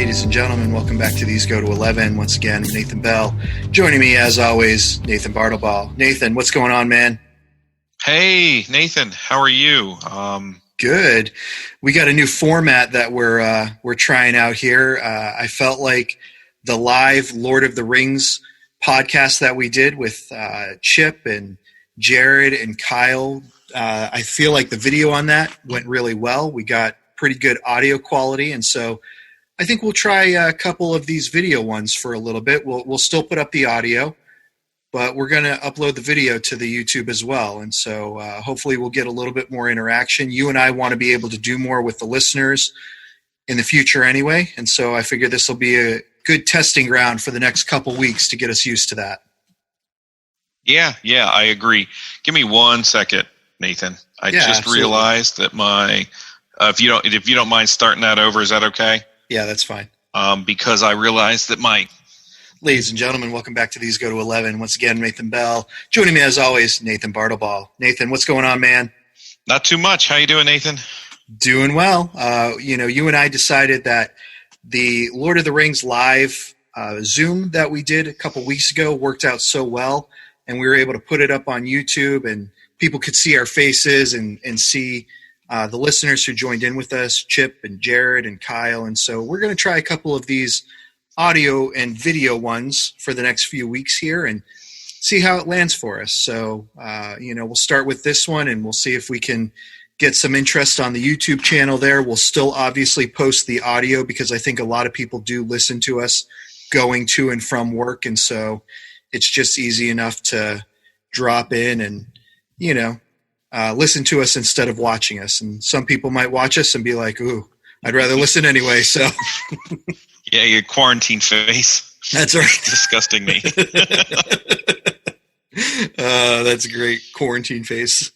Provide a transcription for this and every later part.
ladies and gentlemen. Welcome back to These Go to 11. Once again, I'm Nathan Bell. Joining me, as always, Nathan Bartleball. Nathan, what's going on, man? Hey, Nathan. How are you? Good. We got a new format that we're trying out here. I felt like the live Lord of the Rings podcast that we did with Chip and Jared and Kyle, I feel like the video on that went really well. We got pretty good audio quality, and so I think we'll try a couple of these video ones for a little bit. We'll still put up the audio, but we're going to upload the video to the YouTube as well, and so hopefully we'll get a little bit more interaction. You and I want to be able to do more with the listeners in the future anyway, and so I figure this will be a good testing ground for the next couple weeks to get us used to that. Yeah, I agree. Give me 1 second, Nathan. I just absolutely realized that my if you don't mind starting that over, is that okay? Yeah, that's fine. Because I realized that my... Ladies and gentlemen, welcome back to These Go to 11. Once again, Nathan Bell. Joining me as always, Nathan Bartleball. Nathan, what's going on, man? Not too much. How you doing, Nathan? Doing well. You and I decided that the Lord of the Rings live Zoom that we did a couple weeks ago worked out so well, and we were able to put it up on YouTube, and people could see our faces and see the listeners who joined in with us, Chip and Jared and Kyle. And so we're going to try a couple of these audio and video ones for the next few weeks here and see how it lands for us. So, we'll start with this one, and we'll see if we can get some interest on the YouTube channel there. We'll still obviously post the audio because I think a lot of people do listen to us going to and from work. And so it's just easy enough to drop in and, listen to us instead of watching us. And some people might watch us and be like, ooh, I'd rather listen anyway. So yeah, your quarantine face. That's right. Disgusting me. That's great. Quarantine face.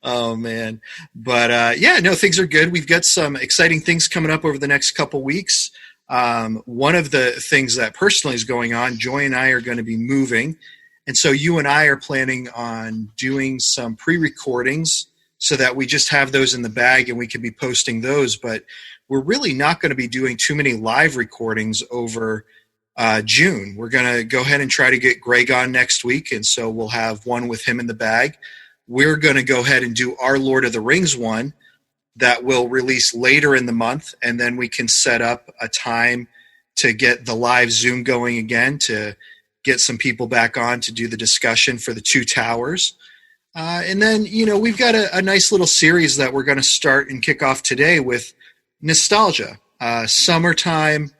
Oh man. But things are good. We've got some exciting things coming up over the next couple weeks. One of the things that personally is going on, Joy and I are going to be moving. And so you and I are planning on doing some pre-recordings so that we just have those in the bag and we can be posting those. But we're really not going to be doing too many live recordings over June. We're going to go ahead and try to get Greg on next week. And so we'll have one with him in the bag. We're going to go ahead and do our Lord of the Rings one that will release later in the month. And then we can set up a time to get the live Zoom going again to get some people back on to do the discussion for the Two Towers. And then, we've got a nice little series that we're going to start and kick off today with nostalgia. Summertime,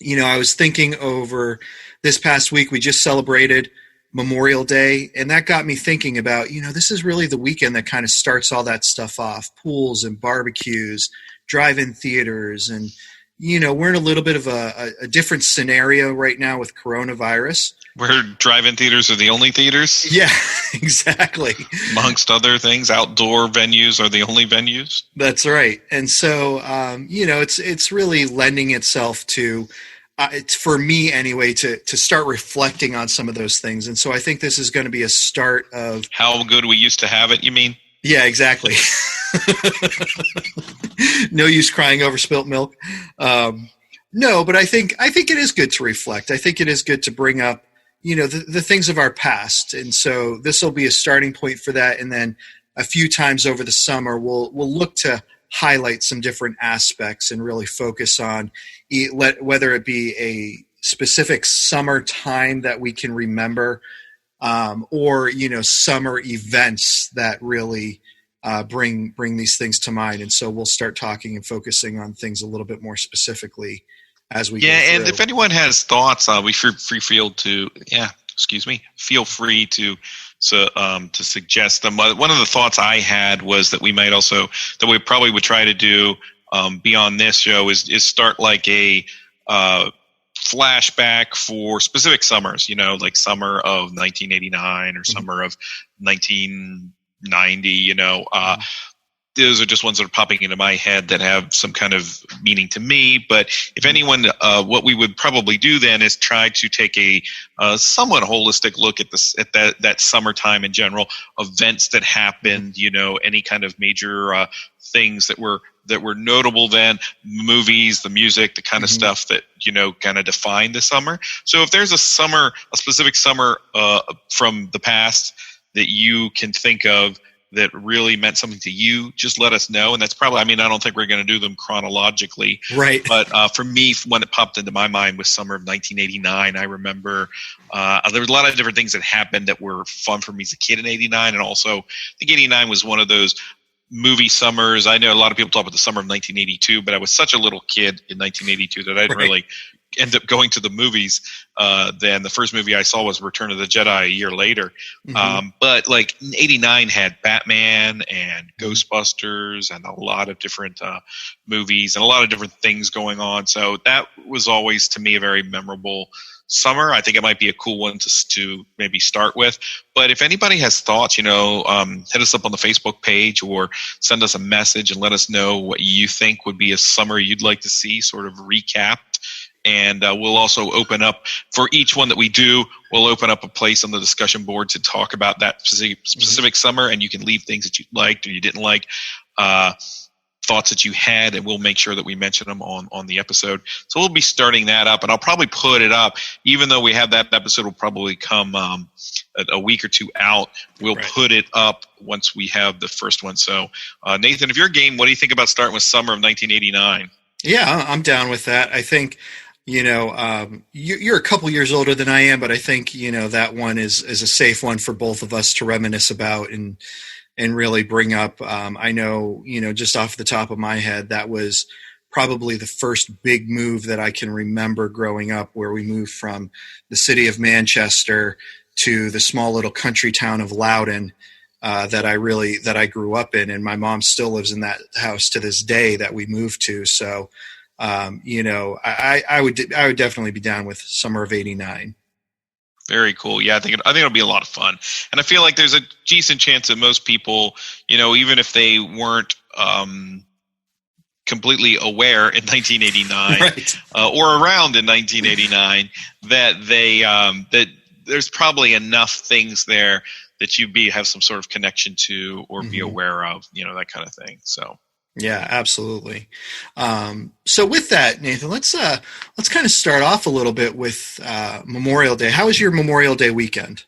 I was thinking over this past week, we just celebrated Memorial Day, and that got me thinking about, this is really the weekend that kind of starts all that stuff off. Pools and barbecues, drive-in theaters, and we're in a little bit of a different scenario right now with coronavirus. Where drive-in theaters are the only theaters? Yeah, exactly. Amongst other things, outdoor venues are the only venues? That's right. And so, it's really lending itself to, it's for me anyway, to start reflecting on some of those things. And so I think this is going to be a start of... How good we used to have it, you mean? Yeah, exactly. No use crying over spilt milk. No, but I think it is good to reflect. I think it is good to bring up, the things of our past. And so this will be a starting point for that. And then a few times over the summer, we'll look to highlight some different aspects and really focus on whether it be a specific summer time that we can remember, or summer events that really bring these things to mind. And so we'll start talking and focusing on things a little bit more specifically as we go through. And if anyone has thoughts, feel free to suggest them. One of the thoughts I had was that we probably would try to do beyond this show is start like a flashback for specific summers, like summer of 1989 or summer of 1990, those are just ones that are popping into my head that have some kind of meaning to me. But if anyone, what we would probably do then is try to take a somewhat holistic look at this, at that summertime in general, events that happened, any kind of major things that were notable then, movies, the music, the kind of stuff that, kind of defined the summer. So if there's a specific summer from the past that you can think of that really meant something to you, just let us know. And that's probably, I don't think we're going to do them chronologically. Right. But for me, one that popped into my mind was summer of 1989. I remember there was a lot of different things that happened that were fun for me as a kid in 89. And also, I think 89 was one of those movie summers. I know a lot of people talk about the summer of 1982, but I was such a little kid in 1982 that I didn't really end up going to the movies. Then the first movie I saw was Return of the Jedi a year later. But like 89 had Batman and Ghostbusters and a lot of different movies and a lot of different things going on. So that was always, to me, a very memorable summer. I think it might be a cool one to maybe start with. But if anybody has thoughts, hit us up on the Facebook page or send us a message and let us know what you think would be a summer you'd like to see sort of recapped. And we'll also open up for each one that we do. We'll open up a place on the discussion board to talk about that specific summer, and you can leave things that you liked or you didn't like, thoughts that you had, and we'll make sure that we mention them on the episode. So we'll be starting that up, and I'll probably put it up, even though we have that episode will probably come a week or two out. We'll put it up once we have the first one. So Nathan, if you're game, what do you think about starting with summer of 1989? Yeah, I'm down with that. I think, you're a couple years older than I am, but I think, that one is a safe one for both of us to reminisce about and really bring up. I know, just off the top of my head, that was probably the first big move that I can remember growing up, where we moved from the city of Manchester to the small little country town of Loudon that I grew up in. And my mom still lives in that house to this day that we moved to. So, I would definitely be down with summer of 89. Very cool. Yeah, I think it'll be a lot of fun. And I feel like there's a decent chance that most people, even if they weren't completely aware in 1989 or around in 1989, that they that there's probably enough things there that you have some sort of connection to or be aware of, that kind of thing. So. Yeah, absolutely. So with that, Nathan, let's kind of start off a little bit with Memorial Day. How was your Memorial Day weekend?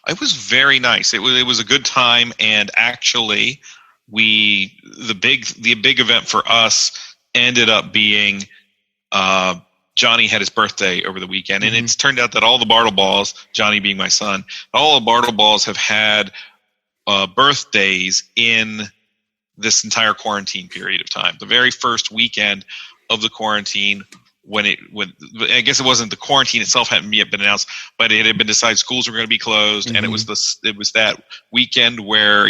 It was very nice. It was a good time, and actually, the big event for us ended up being Johnny had his birthday over the weekend, and it's turned out that all the Bartleballs, Johnny being my son, all the Bartleballs have had birthdays in this entire quarantine period of time. The very first weekend of the quarantine, when I guess it wasn't, the quarantine itself hadn't yet been announced, but it had been decided schools were going to be closed, and it was that weekend where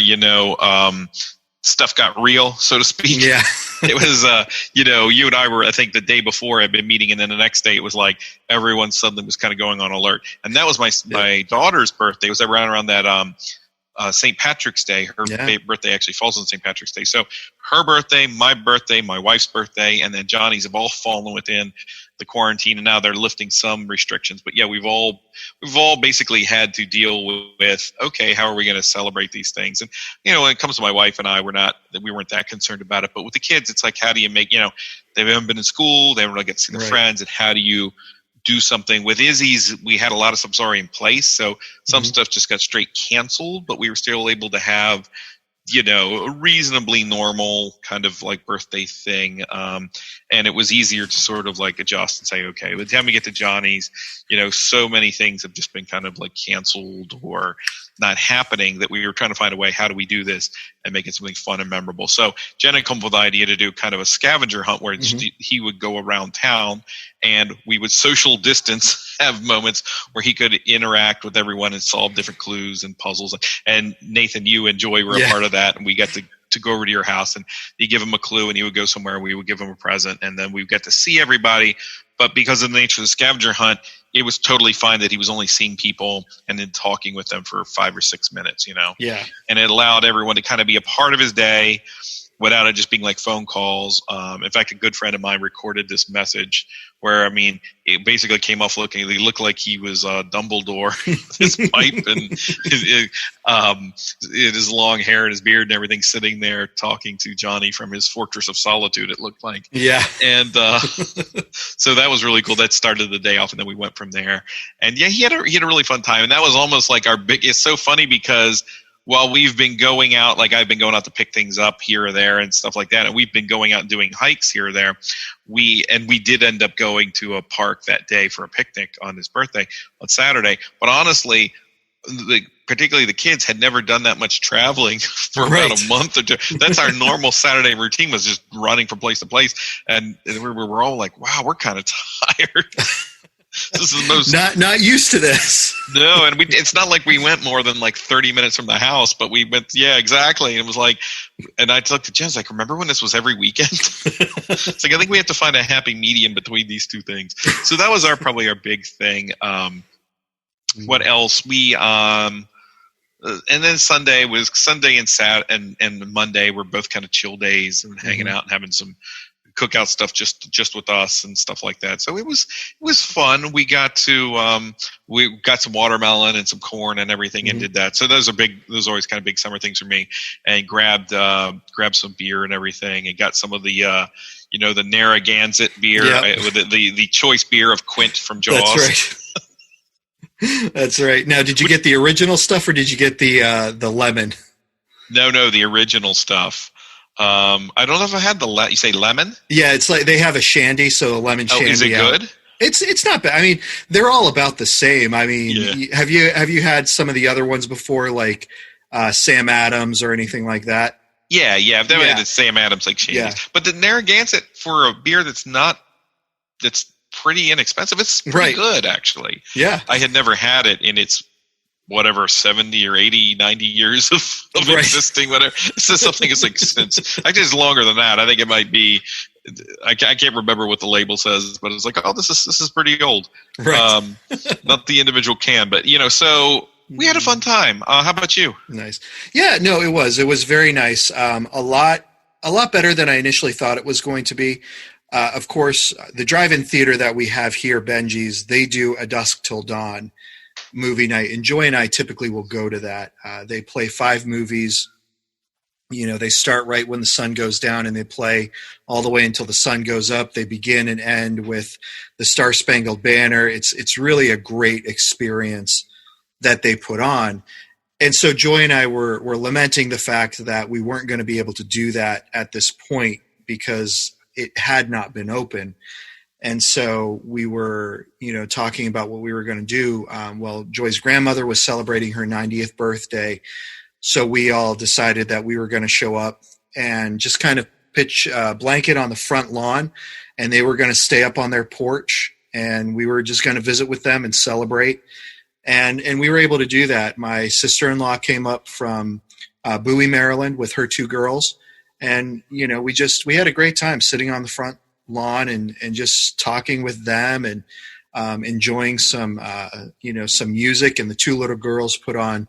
stuff got real, so to speak. Yeah. It was you and I were, I think, the day before had been meeting, and then the next day it was like everyone suddenly was kind of going on alert. And that was my daughter's birthday. It was around that St. Patrick's Day. Her birthday actually falls on St. Patrick's Day. So her birthday, my wife's birthday, and then Johnny's have all fallen within the quarantine, and now they're lifting some restrictions. But yeah, we've all basically had to deal with, okay, how are we going to celebrate these things? And when it comes to my wife and I, we weren't that concerned about it. But with the kids, it's like, how do you make, they haven't been in school, they haven't really get to see their friends, and how do you do something? With Izzy's, we had a lot of stuff already in place, so some stuff just got straight canceled, but we were still able to have a reasonably normal kind of like birthday thing, and it was easier to sort of like adjust and say, okay, by the time we get to Johnny's, so many things have just been kind of like canceled or not happening, that we were trying to find a way, how do we do this and make it something fun and memorable? So Jen had come up with the idea to do kind of a scavenger hunt where he would go around town, and we would social distance, have moments where he could interact with everyone and solve different clues and puzzles. And Nathan, you and Joy were a part of that, and we got to go over to your house, and you give him a clue, and he would go somewhere, and we would give him a present, and then we would get to see everybody. But because of the nature of the scavenger hunt, it was totally fine that he was only seeing people and then talking with them for 5 or 6 minutes, Yeah. And it allowed everyone to kind of be a part of his day. without it just being like phone calls. In fact, a good friend of mine recorded this message where, I mean, it basically came off looking, he looked like he was Dumbledore with his pipe and his long hair and his beard and everything, sitting there talking to Johnny from his Fortress of Solitude, it looked like. Yeah. And so that was really cool. That started the day off, and then we went from there. And yeah, he had a really fun time. And that was almost like our big, it's so funny because while we've been going out, like I've been going out to pick things up here or there and stuff like that, and we've been going out and doing hikes here or there, we did end up going to a park that day for a picnic on his birthday on Saturday. But honestly, particularly the kids had never done that much traveling for about a month or two. That's our normal Saturday routine, was just running from place to place. And we were all like, wow, we're kind of tired. This is the most not used to this. No, and it's not like we went more than like 30 minutes from the house, but we went, yeah, exactly. And it was like, and I looked at Jen, I was like, remember when this was every weekend? It's like, I think we have to find a happy medium between these two things. So that was probably our big thing. What else? We and then Sunday and Monday were both kind of chill days and hanging out and having some cookout stuff just with us and stuff like that. So it was fun. We got some watermelon and some corn and everything and did that. So those are always kind of big summer things for me. And grabbed some beer and everything and got some of the the Narragansett beer, with the choice beer of Quint from Jaws. That's right. That's right. Now, did you get the original stuff or did you get the lemon? No, the original stuff. I don't know if I had you say lemon? Yeah, it's like they have a shandy, so a lemon shandy. Is it good? It's not bad. I mean, they're all about the same. I mean, have you had some of the other ones before, like Sam Adams or anything like that? Yeah. I've never had the Sam Adams like shandies. Yeah. But the Narragansett, for a beer that's pretty inexpensive, it's pretty good, actually. Yeah. I had never had it in its 70 or 80, 90 years of existing, whatever. It's just something it's like since, actually it's longer than that. I think it might be, I can't remember what the label says, but it's like, oh, this is pretty old. Right. Not the individual can, but so we had a fun time. How about you? Nice. Yeah, no, it was very nice. A lot better than I initially thought it was going to be. Of course, the drive-in theater that we have here, Benji's, they do a Dusk Till Dawn movie night, and Joy and I typically will go to that. They play 5 movies. They start right when the sun goes down and they play all the way until the sun goes up. They begin and end with the Star Spangled Banner. It's really a great experience that they put on. And so Joy and I were lamenting the fact that we weren't going to be able to do that at this point because it had not been open. And so we were, talking about what we were going to do. Joy's grandmother was celebrating her 90th birthday. So we all decided that we were going to show up and just kind of pitch a blanket on the front lawn, and they were going to stay up on their porch, and we were just going to visit with them and celebrate. And we were able to do that. My sister-in-law came up from Bowie, Maryland with her 2 girls. And, we had a great time sitting on the front lawn and just talking with them and enjoying some music. And the 2 little girls put on,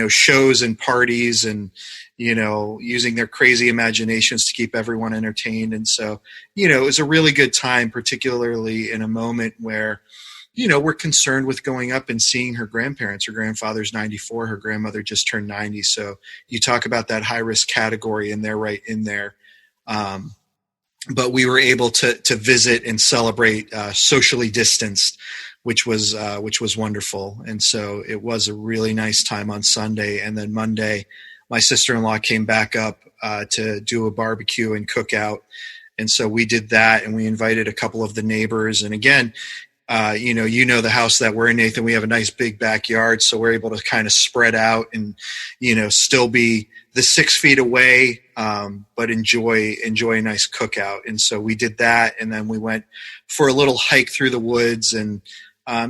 shows and parties and, using their crazy imaginations to keep everyone entertained. And so, it was a really good time, particularly in a moment where, we're concerned with going up and seeing her grandparents. Her grandfather's 94. Her grandmother just turned 90. So you talk about that high risk category, and they're right in there. But we were able to visit and celebrate socially distanced, which was wonderful. And so it was a really nice time on Sunday. And then Monday, my sister-in-law came back up to do a barbecue and cookout. And so we did that, and we invited a couple of the neighbors. And again, the house that we're in, Nathan, we have a nice big backyard, so we're able to kind of spread out and, still be the 6 feet away, but enjoy a nice cookout. And so we did that, and then we went for a little hike through the woods and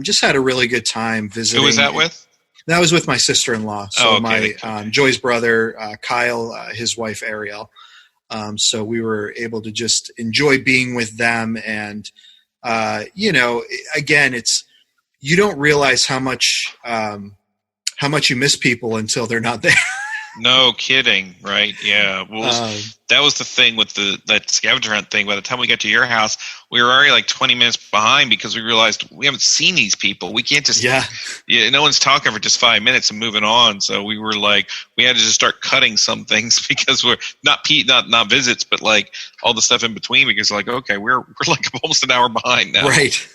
just had a really good time visiting. Who was that with? That was with my sister-in-law. So Joy's brother, Kyle, his wife, Ariel. So we were able to just enjoy being with them. And, again, you don't realize how much you miss people until they're not there. No kidding, right? Yeah. Well, Um, that was the thing with that scavenger hunt thing. By the time we got to your house, we were already like 20 minutes behind because we realized we haven't seen these people. We can't just, yeah, yeah, no one's talking for just 5 minutes and moving on. So we were like, we had to just start cutting some things because we're not visits, but like all the stuff in between. Because like, okay, we're like almost an hour behind now. right.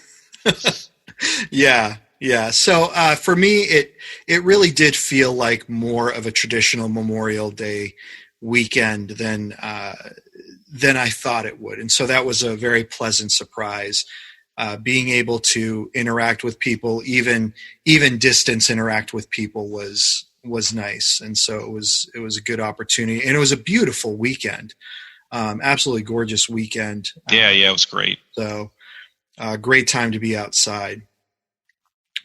Yeah, yeah. So for me, it really did feel like more of a traditional Memorial Day weekend than I thought it would, and so that was a very pleasant surprise. Being able to interact with people, even distance interact with people, was nice, and so it was a good opportunity, and it was a beautiful weekend, absolutely gorgeous weekend. Yeah, yeah, it was great. So great time to be outside.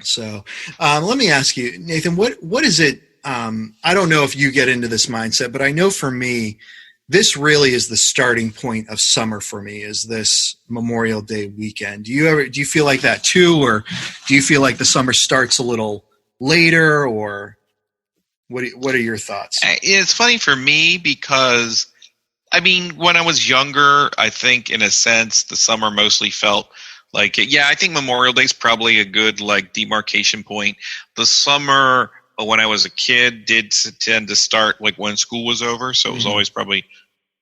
So let me ask you, Nathan, what is it? I don't know if you get into this mindset, but I know for me, this really is the starting point of summer for me. Is this Memorial Day weekend? Do you feel like that too, or do you feel like the summer starts a little later, or what are your thoughts? It's funny for me because I mean, when I was younger, I think in a sense the summer mostly felt like it. Yeah, I think Memorial Day is probably a good like demarcation point. The summer when I was a kid did tend to start like when school was over, so it was always probably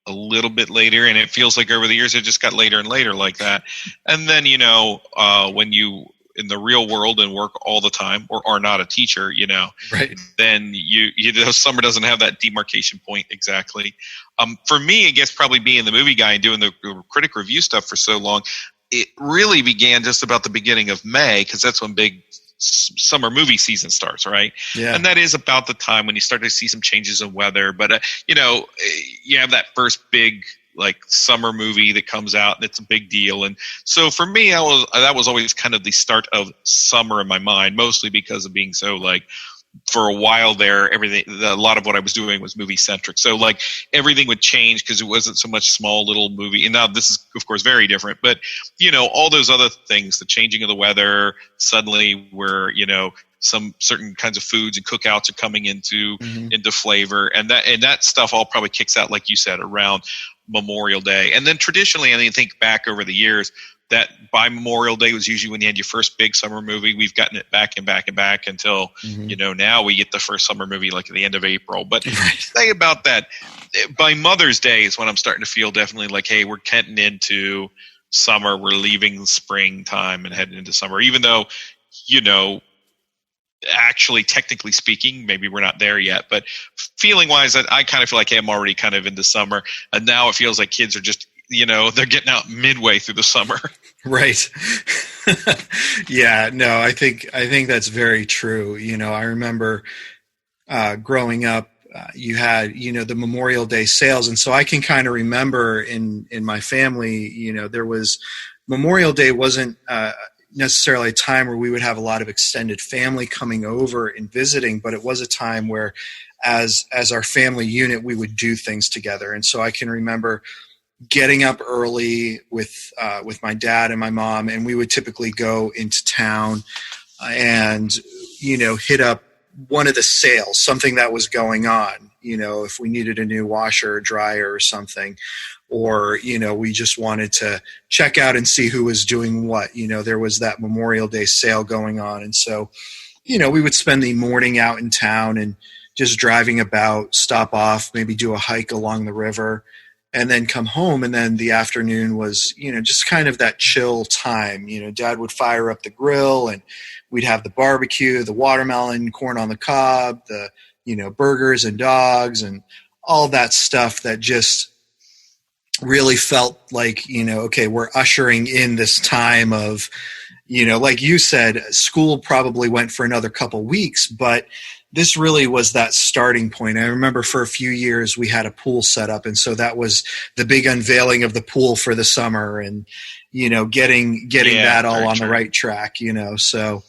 a little bit later, and it feels like over the years it just got later and later like that. And then when you in the real world and work all the time or are not a teacher, Right. then summer doesn't have that demarcation point exactly. For me, I guess probably being the movie guy and doing the critic review stuff for so long, it really began just about the beginning of May because that's when big summer movie season starts, right? Yeah. And that is about the time when you start to see some changes in weather. But you have that first big like summer movie that comes out and it's a big deal. And so for me, that was always kind of the start of summer in my mind, mostly because of being so like, for a while there, a lot of what I was doing was movie centric. So like everything would change because it wasn't so much small little movie. And now this is of course very different, but all those other things, the changing of the weather, suddenly where, some certain kinds of foods and cookouts are coming into flavor, and that stuff all probably kicks out, like you said, around Memorial Day. And then traditionally, I mean, think back over the years, that by Memorial Day was usually when you had your first big summer movie. We've gotten it back and back and back until, now we get the first summer movie like at the end of April. But say about that, by Mother's Day is when I'm starting to feel definitely like, hey, we're getting into summer. We're leaving springtime and heading into summer, even though, actually, technically speaking, maybe we're not there yet, but feeling wise, I kind of feel like, hey, I'm already kind of into summer. And now it feels like kids are just, they're getting out midway through the summer. Right. Yeah, no, I think that's very true. I remember growing up, you had, the Memorial Day sales. And so I can kind of remember in my family, there was Memorial Day wasn't necessarily a time where we would have a lot of extended family coming over and visiting, but it was a time where as our family unit, we would do things together. And so I can remember getting up early with my dad and my mom, and we would typically go into town and hit up one of the sales, something that was going on. If we needed a new washer or dryer or something, or we just wanted to check out and see who was doing what. There was that Memorial Day sale going on, and so we would spend the morning out in town and just driving about, stop off, maybe do a hike along the river, and then come home. And then the afternoon was, just kind of that chill time. Dad would fire up the grill and we'd have the barbecue, the watermelon, corn on the cob, the, burgers and dogs and all that stuff that just really felt like, okay, we're ushering in this time of, like you said, school probably went for another couple weeks, but this really was that starting point. I remember for a few years we had a pool set up, and so that was the big unveiling of the pool for the summer, and getting that all on the right track. So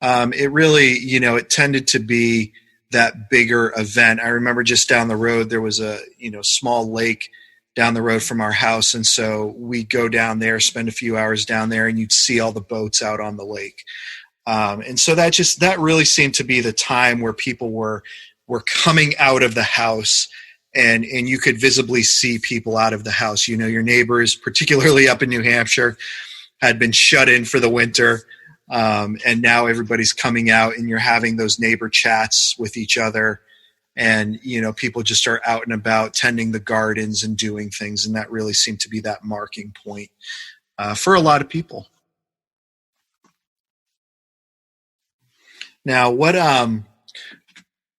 it really, it tended to be that bigger event. I remember just down the road there was a small lake down the road from our house, and so we'd go down there, spend a few hours down there, and you'd see all the boats out on the lake. And so that really seemed to be the time where people were were coming out of the house, and you could visibly see people out of the house. You know, your neighbors, particularly up in New Hampshire, had been shut in for the winter. And now everybody's coming out, and you're having those neighbor chats with each other. And, you know, people just are out and about tending the gardens and doing things. And that really seemed to be that marking point for a lot of people. Now, when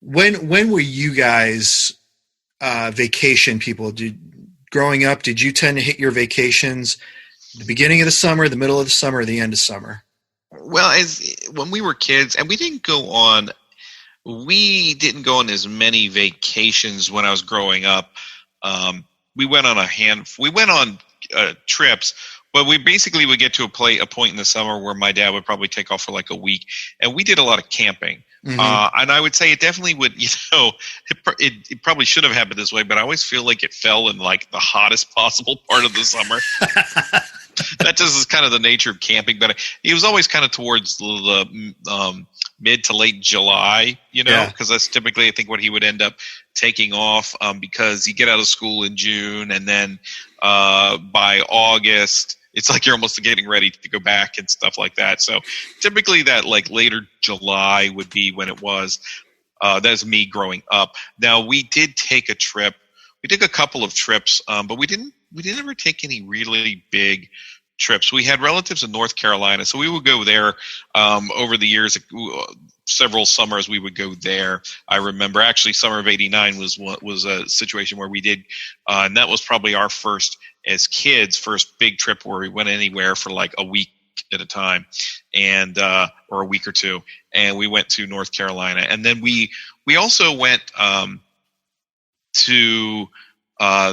were you guys vacation people? Growing up, did you tend to hit your vacations the beginning of the summer, the middle of the summer, or the end of summer? Well, when we were kids, and we didn't go on as many vacations when I was growing up. We went on trips, but we basically would get to a point in the summer where my dad would probably take off for like a week, and we did a lot of camping. Mm-hmm. And I would say it definitely would, you know, it probably should have happened this way, but I always feel like it fell in like the hottest possible part of the summer. That just is kind of the nature of camping, but it was always kind of towards the mid to late July, you know, because that's typically, I think, what he would end up taking off, because you get out of school in June, and then by August, it's like you're almost getting ready to go back and stuff like that. So typically that like later July would be when it was. That's me growing up. Now, we did take a trip. We took a couple of trips, but we didn't ever take any really big trips. We had relatives in North Carolina, so we would go there over the years. Several summers we would go there. I remember actually summer of '89 was a situation where we did, and that was probably our first big trip where we went anywhere for like a week at a time, and or a week or two, and we went to North Carolina, and then we also went to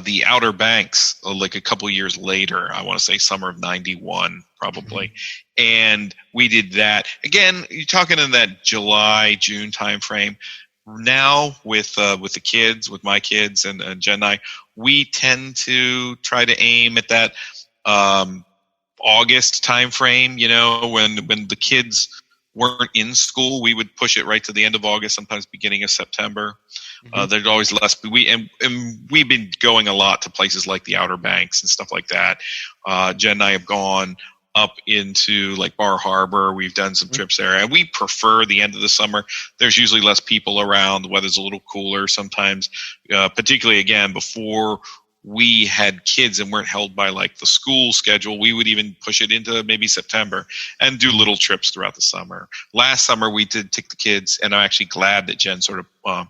the Outer Banks like a couple years later. I want to say summer of '91 probably. Mm-hmm. And we did that again. You're talking in that July, June timeframe. Now with the kids, with my kids and Jen and I, we tend to try to aim at that August timeframe. You know, when the kids weren't in school, we would push it right to the end of August, sometimes beginning of September. Mm-hmm. There's always less. And we've been going a lot to places like the Outer Banks and stuff like that. Jen and I have gone up into like Bar Harbor. We've done some trips there, and we prefer the end of the summer. There's usually less people around. The weather's a little cooler sometimes, particularly again before we had kids and weren't held by like the school schedule. We would even push it into maybe September and do little trips throughout the summer. Last summer we did take the kids, and I'm actually glad that Jen sort of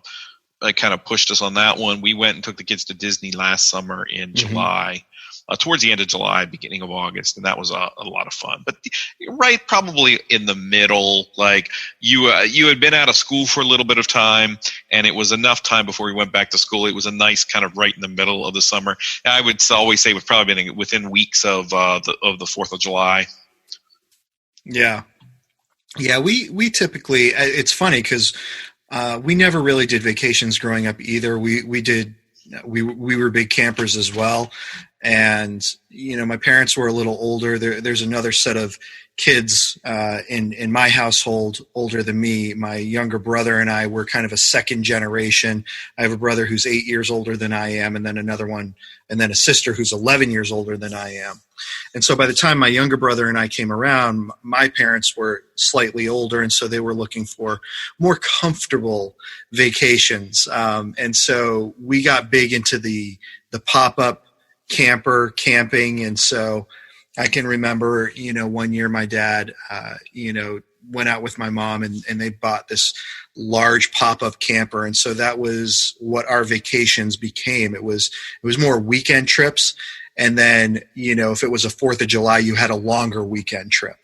kind of pushed us on that one. We went and took the kids to Disney last summer in July, towards the end of July, beginning of August, and that was a lot of fun. But right, probably in the middle, like you had been out of school for a little bit of time, and it was enough time before we went back to school. It was a nice kind of right in the middle of the summer. I would always say we've probably been within weeks of the 4th of July. Yeah. We typically, it's funny because we never really did vacations growing up either. We were big campers as well. And, you know, my parents were a little older. There's another set of kids in my household older than me. My younger brother and I were kind of a second generation. I have a brother who's 8 years older than I am, and then another one, and then a sister who's 11 years older than I am. And so by the time my younger brother and I came around, my parents were slightly older, and so they were looking for more comfortable vacations. And so we got big into the pop-up camping. And so I can remember, you know, one year my dad, went out with my mom and they bought this large pop-up camper. And so that was what our vacations became. It was more weekend trips. And then, you know, if it was a 4th of July, you had a longer weekend trip.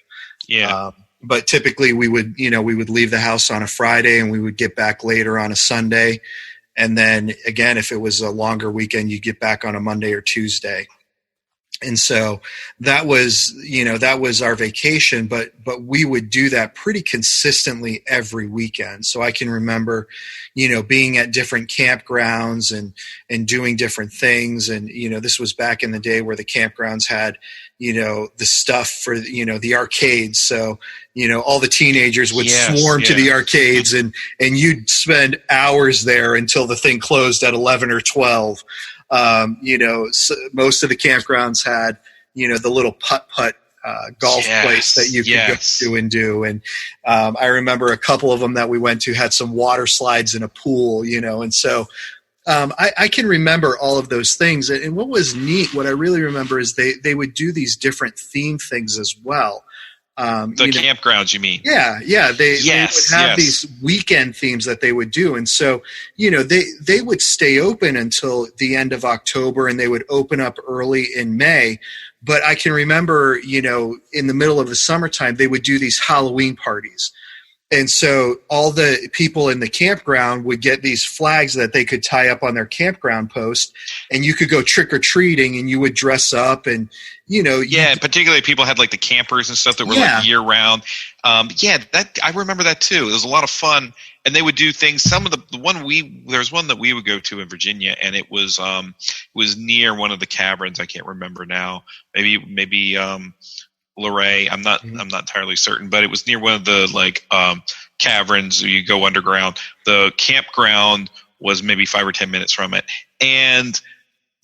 Yeah. But typically we would leave the house on a Friday and we would get back later on a Sunday. And then again, if it was a longer weekend, you'd get back on a Monday or Tuesday. And so that was, that was our vacation, but we would do that pretty consistently every weekend. So I can remember, being at different campgrounds and doing different things. And, this was back in the day where the campgrounds had, the stuff for, the arcades. So, all the teenagers would swarm to the arcades and you'd spend hours there until the thing closed at 11 or 12. So most of the campgrounds had, the little putt-putt golf place that you could go to and do. And I remember a couple of them that we went to had some water slides and a pool, and so I can remember all of those things. And what was neat, what I really remember is they would do these different theme things as well. Campgrounds, you mean? Yeah. They would have these weekend themes that they would do. And so, they would stay open until the end of October and they would open up early in May. But I can remember, in the middle of the summertime, they would do these Halloween parties. And so all the people in the campground would get these flags that they could tie up on their campground post, and you could go trick-or-treating and you would dress up and, particularly people had like the campers and stuff that were like year round. That I remember that too. It was a lot of fun, and they would do things. Some of there's one that we would go to in Virginia, and it was near one of the caverns. I can't remember now. Maybe Luray. I'm not entirely certain, but it was near one of the caverns where you go underground. The campground was maybe 5 or 10 minutes from it, and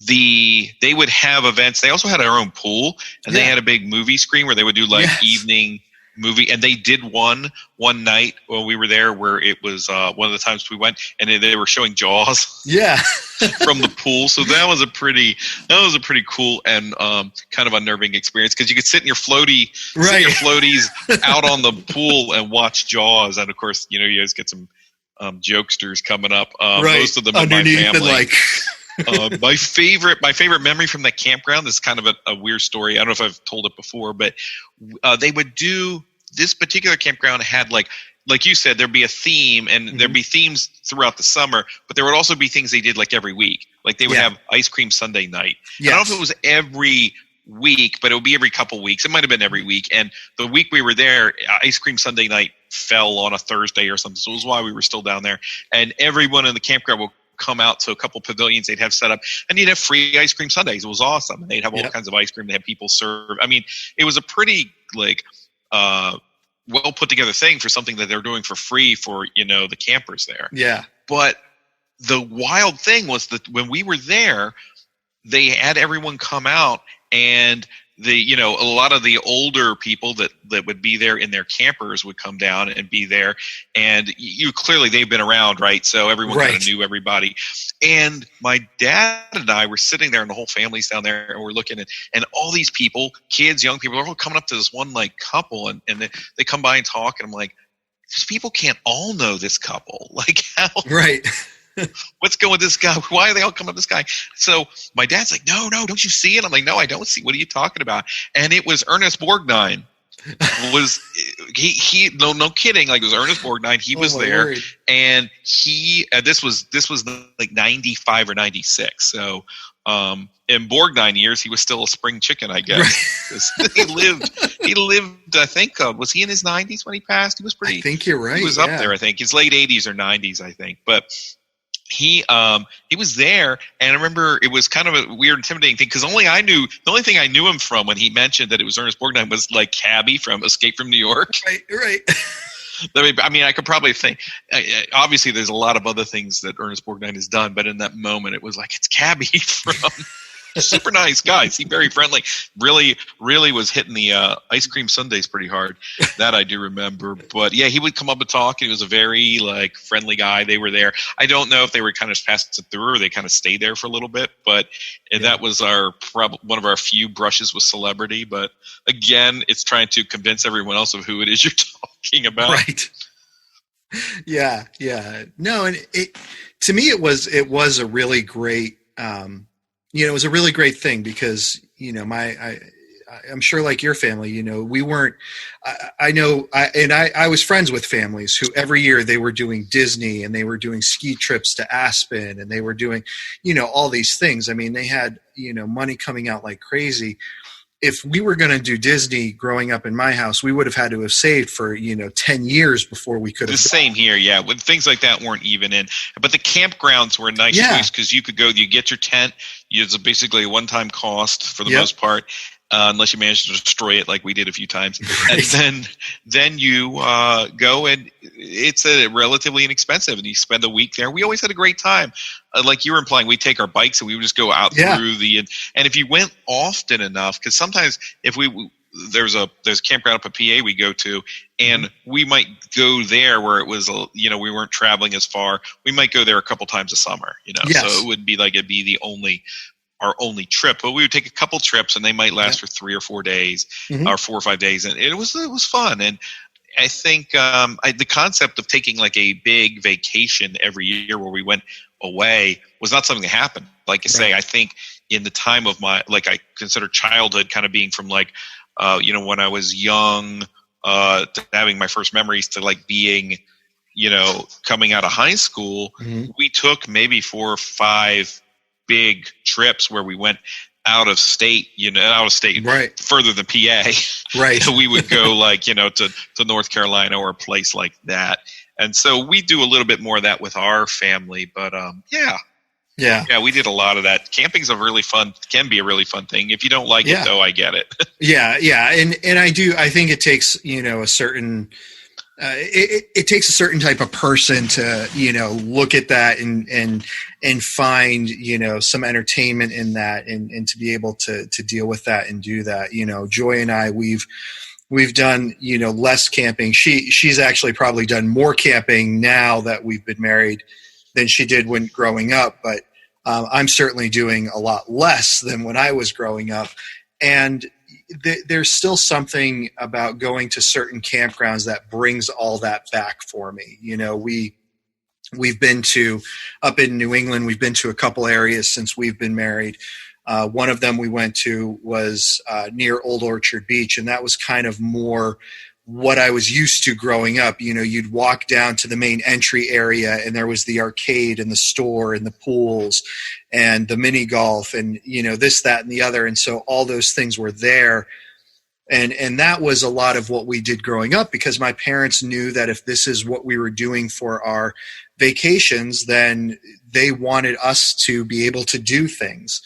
they would have events. They also had their own pool, and they had a big movie screen where they would do evening movie. And they did one night when we were there where it was one of the times we went, and they were showing Jaws from the pool. So that was a pretty cool and kind of unnerving experience, because you could sit in your floaties out on the pool and watch Jaws. And of course, you guys get some jokesters coming up. Most of them underneath in my family. My favorite memory from that campground, this is kind of a weird story. I don't know if I've told it before, but they would do this particular campground had like you said, there'd be a theme, and there'd be themes throughout the summer, but there would also be things they did like every week. Like they would have ice cream Sunday night. I don't know if it was every week, but it would be every couple weeks. It might have been every week. And the week we were there, ice cream Sunday night fell on a Thursday or something. So it was why we were still down there. And everyone in the campground would come out to a couple pavilions they'd have set up, and you'd have free ice cream Sundays. It was awesome. And they'd have all kinds of ice cream. They had people serve. I mean, it was a pretty well put together thing for something that they're doing for free for, the campers there. Yeah. But the wild thing was that when we were there, they had everyone come out, and a lot of the older people that would be there in their campers would come down and be there, and clearly they've been around, right? So everyone kind of knew everybody. And my dad and I were sitting there, and the whole family's down there, and we're looking at, and all these people, kids, young people, are all coming up to this one couple, and they come by and talk, and I'm like, these people can't all know this couple. Like, how? Right. What's going with this guy? Why are they all coming up with this guy? So my dad's like, no, don't you see it? I'm like, no, I don't see. What are you talking about? And it was Ernest Borgnine. Was he? No kidding. Like, it was Ernest Borgnine. He was there, word. And he. This was like 95 or 96. So in Borgnine years, he was still a spring chicken, I guess. Right. He lived. I think was he in his 90s when he passed? He was pretty. I think you're right. He was up there. I think his late 80s or 90s. I think, but. He was there, and I remember it was kind of a weird, intimidating thing, because the only thing I knew him from when he mentioned that it was Ernest Borgnine was like Cabby from Escape from New York. Right. I mean, I could probably think. Obviously, there's a lot of other things that Ernest Borgnine has done, but in that moment, it was like, it's Cabby from. Super nice guy. He very friendly. Really, really was hitting the ice cream sundaes pretty hard. That I do remember. But yeah, he would come up and talk. He was a very friendly guy. They were there. I don't know if they were kind of passing through or they kind of stayed there for a little bit. But that was one of our few brushes with celebrity. But again, it's trying to convince everyone else of who it is you're talking about. Right. Yeah. No, and to me, it was a really great. It was a really great thing because, I'm sure like your family, you know, we weren't, I was friends with families who every year they were doing Disney and they were doing ski trips to Aspen and they were doing, you know, all these things. I mean, they had, you know, money coming out like crazy. If we were going to do Disney growing up in my house, we would have had to have saved for, you know, 10 years before we could have. The same here, yeah. When things like that weren't even in. But the campgrounds were a nice place because you could go, you get your tent. It's basically a one-time cost for the most part, unless you manage to destroy it like we did a few times. Right. And then you go, and it's relatively inexpensive, and you spend a week there. We always had a great time. Like you were implying, we'd take our bikes and we would just go out through and if you went often enough, because sometimes if there's a campground up at PA we go to, and we might go there where it was, you know, we weren't traveling as far. We might go there a couple times a summer, you know, so it would be like, it'd be our only trip, but we would take a couple trips and they might last for 3 or 4 days or 4 or 5 days. And it was fun. And I think the concept of taking like a big vacation every year where we went away was not something that happened. Like I say, I think in the time of I consider childhood kind of being from like, you know, when I was young, to having my first memories to like being, you know, coming out of high school, we took maybe 4 or 5 big trips where we went out of state, further than PA. Right. We would go like, you know, to North Carolina or a place like that. And so we do a little bit more of that with our family, but yeah, we did a lot of that. Camping's can be a really fun thing. If you don't like it though, I get it. Yeah. And I think it takes, you know, a certain, it takes a certain type of person to, you know, look at that and find, you know, some entertainment in that and to be able to deal with that and do that. You know, Joy and I, we've done, you know, less camping. She's actually probably done more camping now that we've been married than she did when growing up, but I'm certainly doing a lot less than when I was growing up. And there's still something about going to certain campgrounds that brings all that back for me. You know, we've been to up in New England. We've been to a couple areas since we've been married. One of them we went to was near Old Orchard Beach, and that was kind of more what I was used to growing up. You know, you'd walk down to the main entry area and there was the arcade and the store and the pools and the mini golf and, you know, this, that, and the other. And so all those things were there. And that was a lot of what we did growing up, because my parents knew that if this is what we were doing for our vacations, then they wanted us to be able to do things.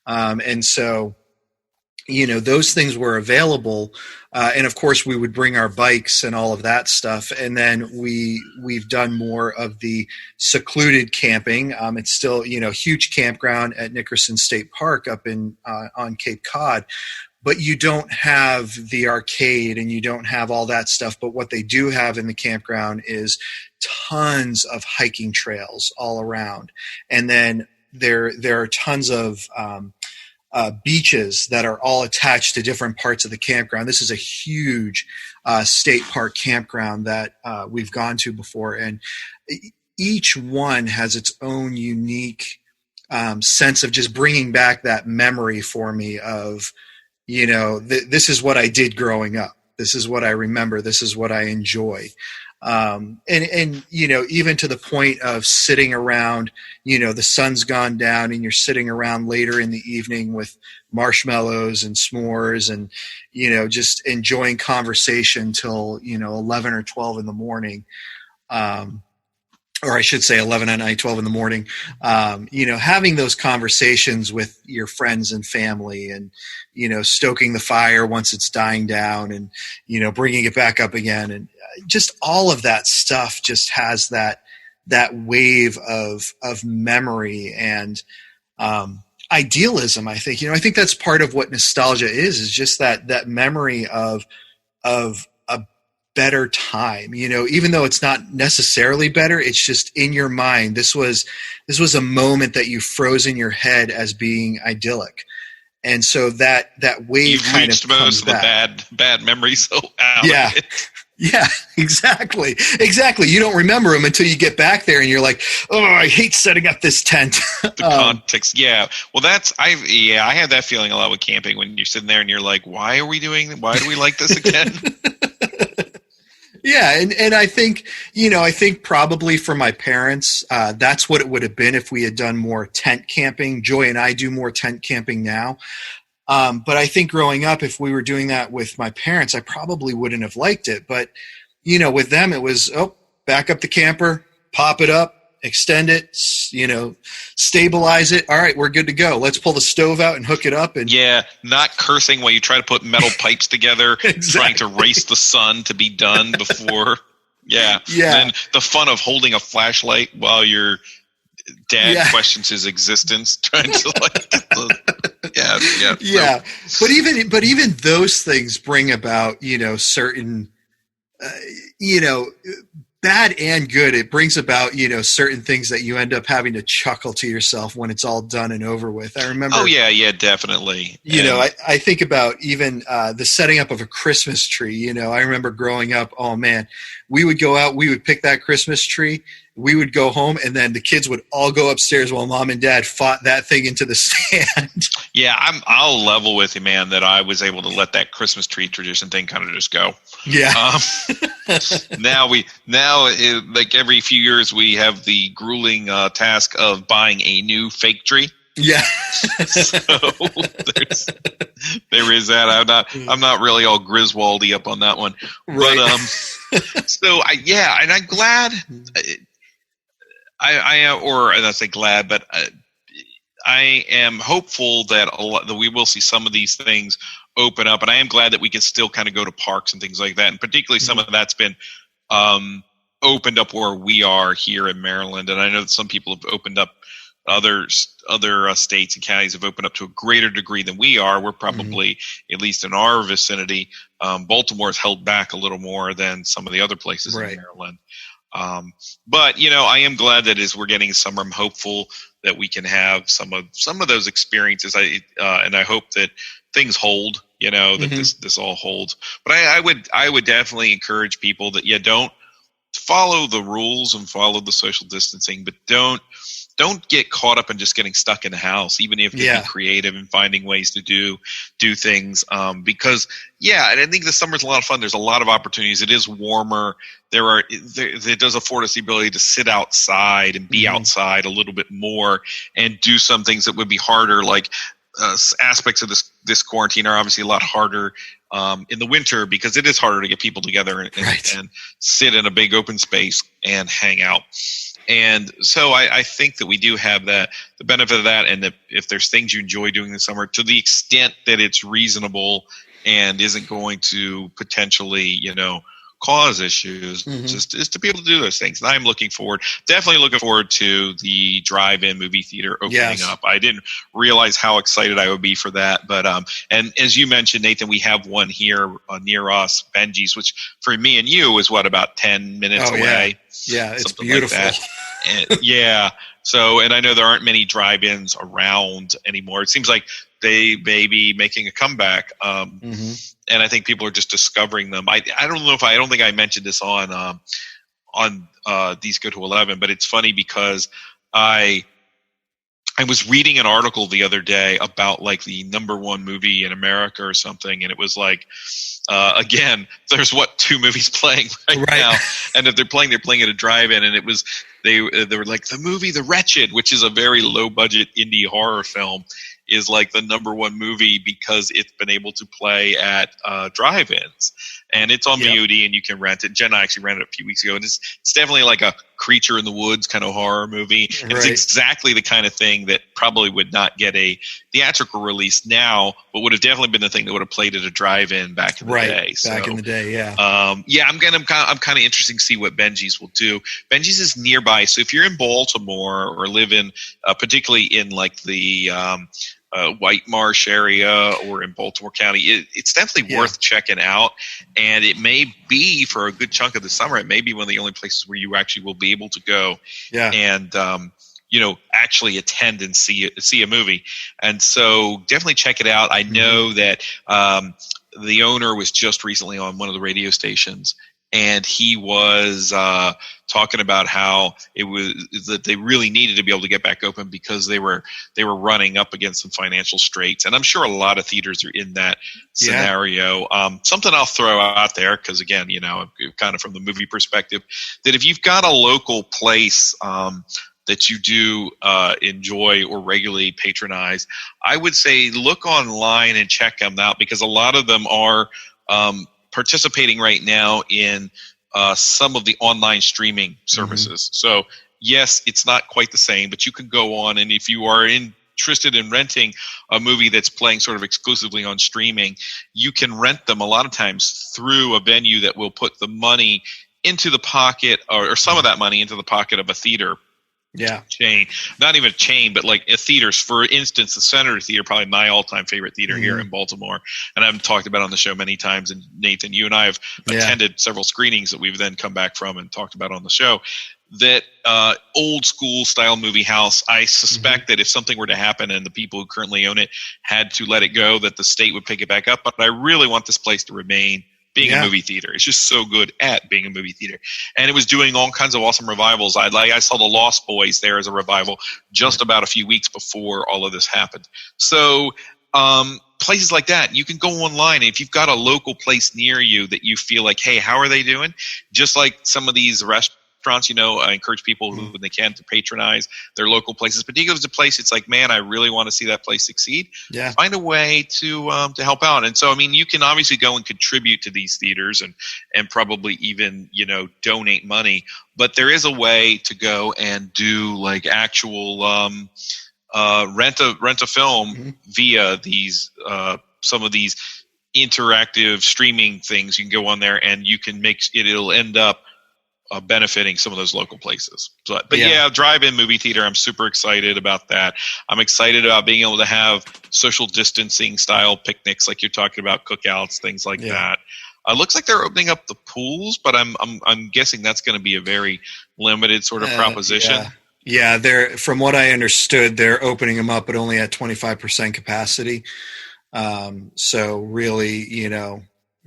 And so, you know, those things were available. And of course we would bring our bikes and all of that stuff. And then we've done more of the secluded camping. It's still, you know, huge campground at Nickerson State Park up in, on Cape Cod, but you don't have the arcade and you don't have all that stuff. But what they do have in the campground is tons of hiking trails all around. And then there are tons of, beaches that are all attached to different parts of the campground. This is a huge state park campground that we've gone to before, and each one has its own unique sense of just bringing back that memory for me of, you know, this is what I did growing up. This is what I remember. This is what I enjoy. And, you know, even to the point of sitting around, you know, the sun's gone down and you're sitting around later in the evening with marshmallows and s'mores and, you know, just enjoying conversation till, you know, 11 or 12 in the morning. Or I should say 11 at night, 12 in the morning, you know, having those conversations with your friends and family and, you know, stoking the fire once it's dying down and, you know, bringing it back up again. And just all of that stuff just has that wave of memory and idealism, I think. You know, I think that's part of what nostalgia is just that memory of a better time, you know, even though it's not necessarily better, it's just in your mind. This was a moment that you froze in your head as being idyllic. And so that wave you've kind reached of most of back. the bad memories. So yeah. Yeah, exactly. You don't remember them until you get back there, and you're like, "Oh, I hate setting up this tent." The context, yeah. Well, I had that feeling a lot with camping when you're sitting there and you're like, "Why are we doing? Why do we like this again?" Yeah, and I think probably for my parents, that's what it would have been if we had done more tent camping. Joy and I do more tent camping now. But I think growing up, if we were doing that with my parents, I probably wouldn't have liked it. But, with them, it was, back up the camper, pop it up, extend it, stabilize it. All right, we're good to go. Let's pull the stove out and hook it up. And yeah, not cursing while you try to put metal pipes together, exactly. Trying to race the sun to be done before. Yeah. Yeah. And then the fun of holding a flashlight while your dad questions his existence, trying to Yeah. But even those things bring about, certain, bad and good. It brings about, certain things that you end up having to chuckle to yourself when it's all done and over with. I remember. Oh yeah, definitely. I think about even the setting up of a Christmas tree. I remember growing up. Oh man, we would go out. We would pick that Christmas tree. We would go home, and then the kids would all go upstairs while mom and dad fought that thing into the stand. Yeah, I'll level with you, man, that I was able to let that Christmas tree tradition thing kind of just go. Yeah. Now like every few years, we have the grueling task of buying a new fake tree. Yeah. So there is that. I'm not really all Griswoldy up on that one. Right. But and I'm glad. I am hopeful that we will see some of these things open up, and I am glad that we can still kind of go to parks and things like that, and particularly some of that's been opened up where we are here in Maryland, and I know that some people have opened up. Other states and counties have opened up to a greater degree than we are. We're probably, at least in our vicinity, Baltimore's held back a little more than some of the other places in Maryland. But I am glad that as we're getting summer, I'm hopeful that we can have some of those experiences. And I hope that things hold. That this all holds. But I would definitely encourage people that don't follow the rules and follow the social distancing, but don't get caught up in just getting stuck in the house, even if you be creative and finding ways to do things. Because and I think the summer's a lot of fun. There's a lot of opportunities. It is warmer. It does afford us the ability to sit outside and be outside a little bit more and do some things that would be harder. Like aspects of this quarantine are obviously a lot harder in the winter because it is harder to get people together and sit in a big open space and hang out. And so I think that we do have the benefit of that, and that if there's things you enjoy doing this summer, to the extent that it's reasonable and isn't going to potentially, cause issues, just is to be able to do those things. And I'm definitely looking forward to the drive-in movie theater opening up. I didn't realize how excited I would be for that. But, and as you mentioned, Nathan, we have one here near us, Benji's, which for me and you is about 10 minutes away. Yeah, it's beautiful. Like that. So, and I know there aren't many drive-ins around anymore. It seems like they may be making a comeback. And I think people are just discovering them. I don't think I mentioned this on These Go to 11, but it's funny because I was reading an article the other day about like the #1 movie in America or something, and it was like, again, there's two movies playing right now, and if they're playing at a drive-in, and it was they were like the movie The Wretched, which is a very low-budget indie horror film, is like the #1 movie because it's been able to play at drive-ins, and it's on VOD and you can rent it. Jen and I actually rented it a few weeks ago, and it's definitely like a creature in the woods kind of horror movie. Right. It's exactly the kind of thing that probably would not get a theatrical release now, but would have definitely been the thing that would have played at a drive-in back in the day. Back in the day, I'm kind of interested to see what Benji's will do. Benji's is nearby, so if you're in Baltimore or live in, particularly in like the White Marsh area or in Baltimore County, it's definitely worth checking out. And it may be for a good chunk of the summer, it may be one of the only places where you actually will be able to go and actually attend and see a movie. And so definitely check it out. I know that the owner was just recently on one of the radio stations, and he was talking about how it was that they really needed to be able to get back open because they were running up against some financial straits. And I'm sure a lot of theaters are in that scenario. Something I'll throw out there, because again, kind of from the movie perspective, that if you've got a local place that you do enjoy or regularly patronize, I would say look online and check them out, because a lot of them are participating right now in some of the online streaming services. So yes, it's not quite the same, but you can go on, and if you are interested in renting a movie that's playing sort of exclusively on streaming, you can rent them a lot of times through a venue that will put the money into the pocket, or some of that money into the pocket of a theater chain. Not even a chain, but like a theaters. For instance, the Senator Theater, probably my all-time favorite theater here in Baltimore, and I've talked about it on the show many times. And Nathan, you and I have attended several screenings that we've then come back from and talked about on the show. That old school style movie house, I suspect that if something were to happen and the people who currently own it had to let it go, that the state would pick it back up. But I really want this place to remain being a movie theater. It's just so good at being a movie theater. And it was doing all kinds of awesome revivals. I saw The Lost Boys there as a revival just about a few weeks before all of this happened. So places like that, you can go online. If you've got a local place near you that you feel like, hey, how are they doing? Just like some of these restaurants, I encourage people who, when they can, to patronize their local places. Particularly if it's a place, it's like, man, I really want to see that place succeed. Find a way to help out. And so, I mean, you can obviously go and contribute to these theaters and probably even, donate money. But there is a way to go and do like actual rent a film via these some of these interactive streaming things. You can go on there and you can it'll end up benefiting some of those local places. But drive-in movie theater, I'm super excited about that. I'm excited about being able to have social distancing style picnics like you're talking about, cookouts, things like that. Looks like they're opening up the pools, but I'm guessing that's going to be a very limited sort of proposition. They're, from what I understood, they're opening them up, but only at 25% capacity. So really,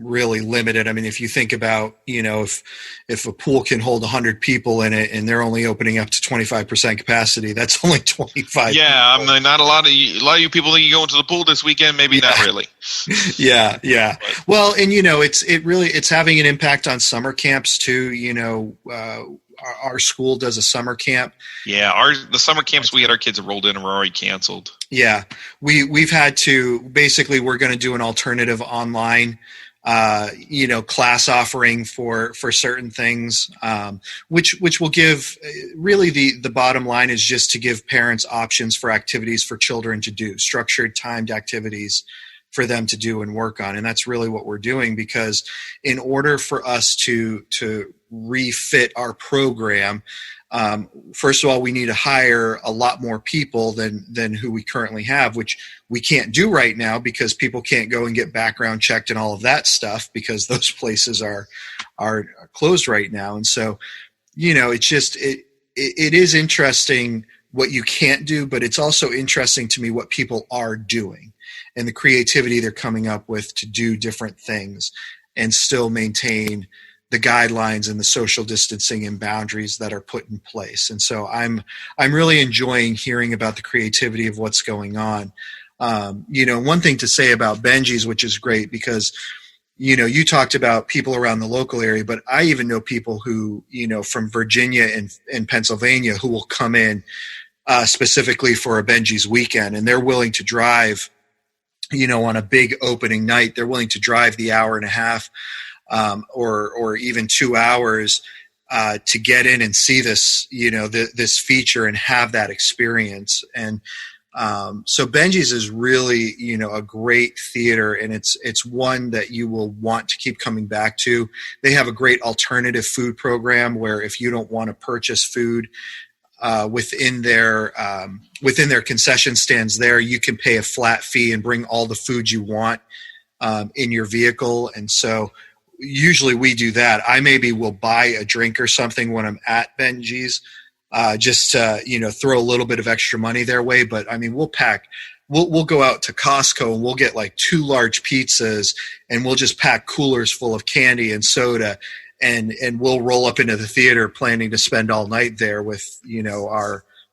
really limited. I mean, if you think about, if a pool can hold 100 people in it and they're only opening up to 25% capacity, that's only 25. Yeah, people. I mean, not a lot of you people think you go into the pool this weekend, maybe not really. Well, and it's having an impact on summer camps too. Our school does a summer camp. Yeah, the summer camps we had our kids enrolled in and were already canceled. Yeah, we've had to, basically we're going to do an alternative online class offering for certain things, which will give, really the bottom line is just to give parents options for activities for children to do, structured timed activities for them to do and work on. And that's really what we're doing, because in order for us to refit our program, first of all, we need to hire a lot more people than who we currently have, which we can't do right now because people can't go and get background checked and all of that stuff because those places are closed right now. And so, it's just, it is interesting what you can't do, but it's also interesting to me what people are doing and the creativity they're coming up with to do different things and still maintain the guidelines and the social distancing and boundaries that are put in place. And so I'm really enjoying hearing about the creativity of what's going on. One thing to say about Benji's, which is great because, you talked about people around the local area, but I even know people who, from Virginia and Pennsylvania who will come in specifically for a Benji's weekend, and they're willing to drive, on a big opening night, they're willing to drive the hour and a half or even 2 hours to get in and see this, this feature and have that experience. And so Benji's is really, a great theater, and it's one that you will want to keep coming back to. They have a great alternative food program where if you don't want to purchase food within their concession stands there, you can pay a flat fee and bring all the food you want in your vehicle. And so usually we do that. I maybe will buy a drink or something when I'm at Benji's, just to, throw a little bit of extra money their way. But I mean, we'll go out to Costco and we'll get like 2 large pizzas and we'll just pack coolers full of candy and soda and we'll roll up into the theater planning to spend all night there with,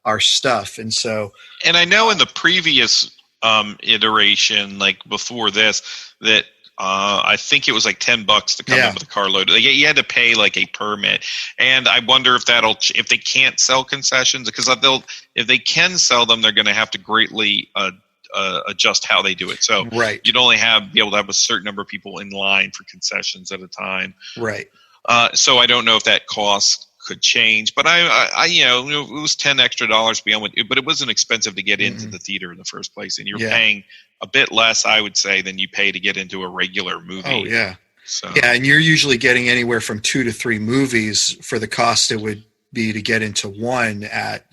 our stuff. And so, and I know in the previous iteration, like before this, that I think it was like $10 to come in with a carload. You had to pay like a permit, and I wonder if if they can't sell concessions, because if they can sell them, they're going to have to greatly adjust how they do it. So you'd only be able to have a certain number of people in line for concessions at a time. Right. So I don't know if that cost could change, but I it was $10 extra beyond but it wasn't expensive to get into the theater in the first place, and you're paying a bit less, I would say, than you pay to get into a regular movie. Oh yeah. So and you're usually getting anywhere from 2 to 3 movies for the cost it would be to get into one at.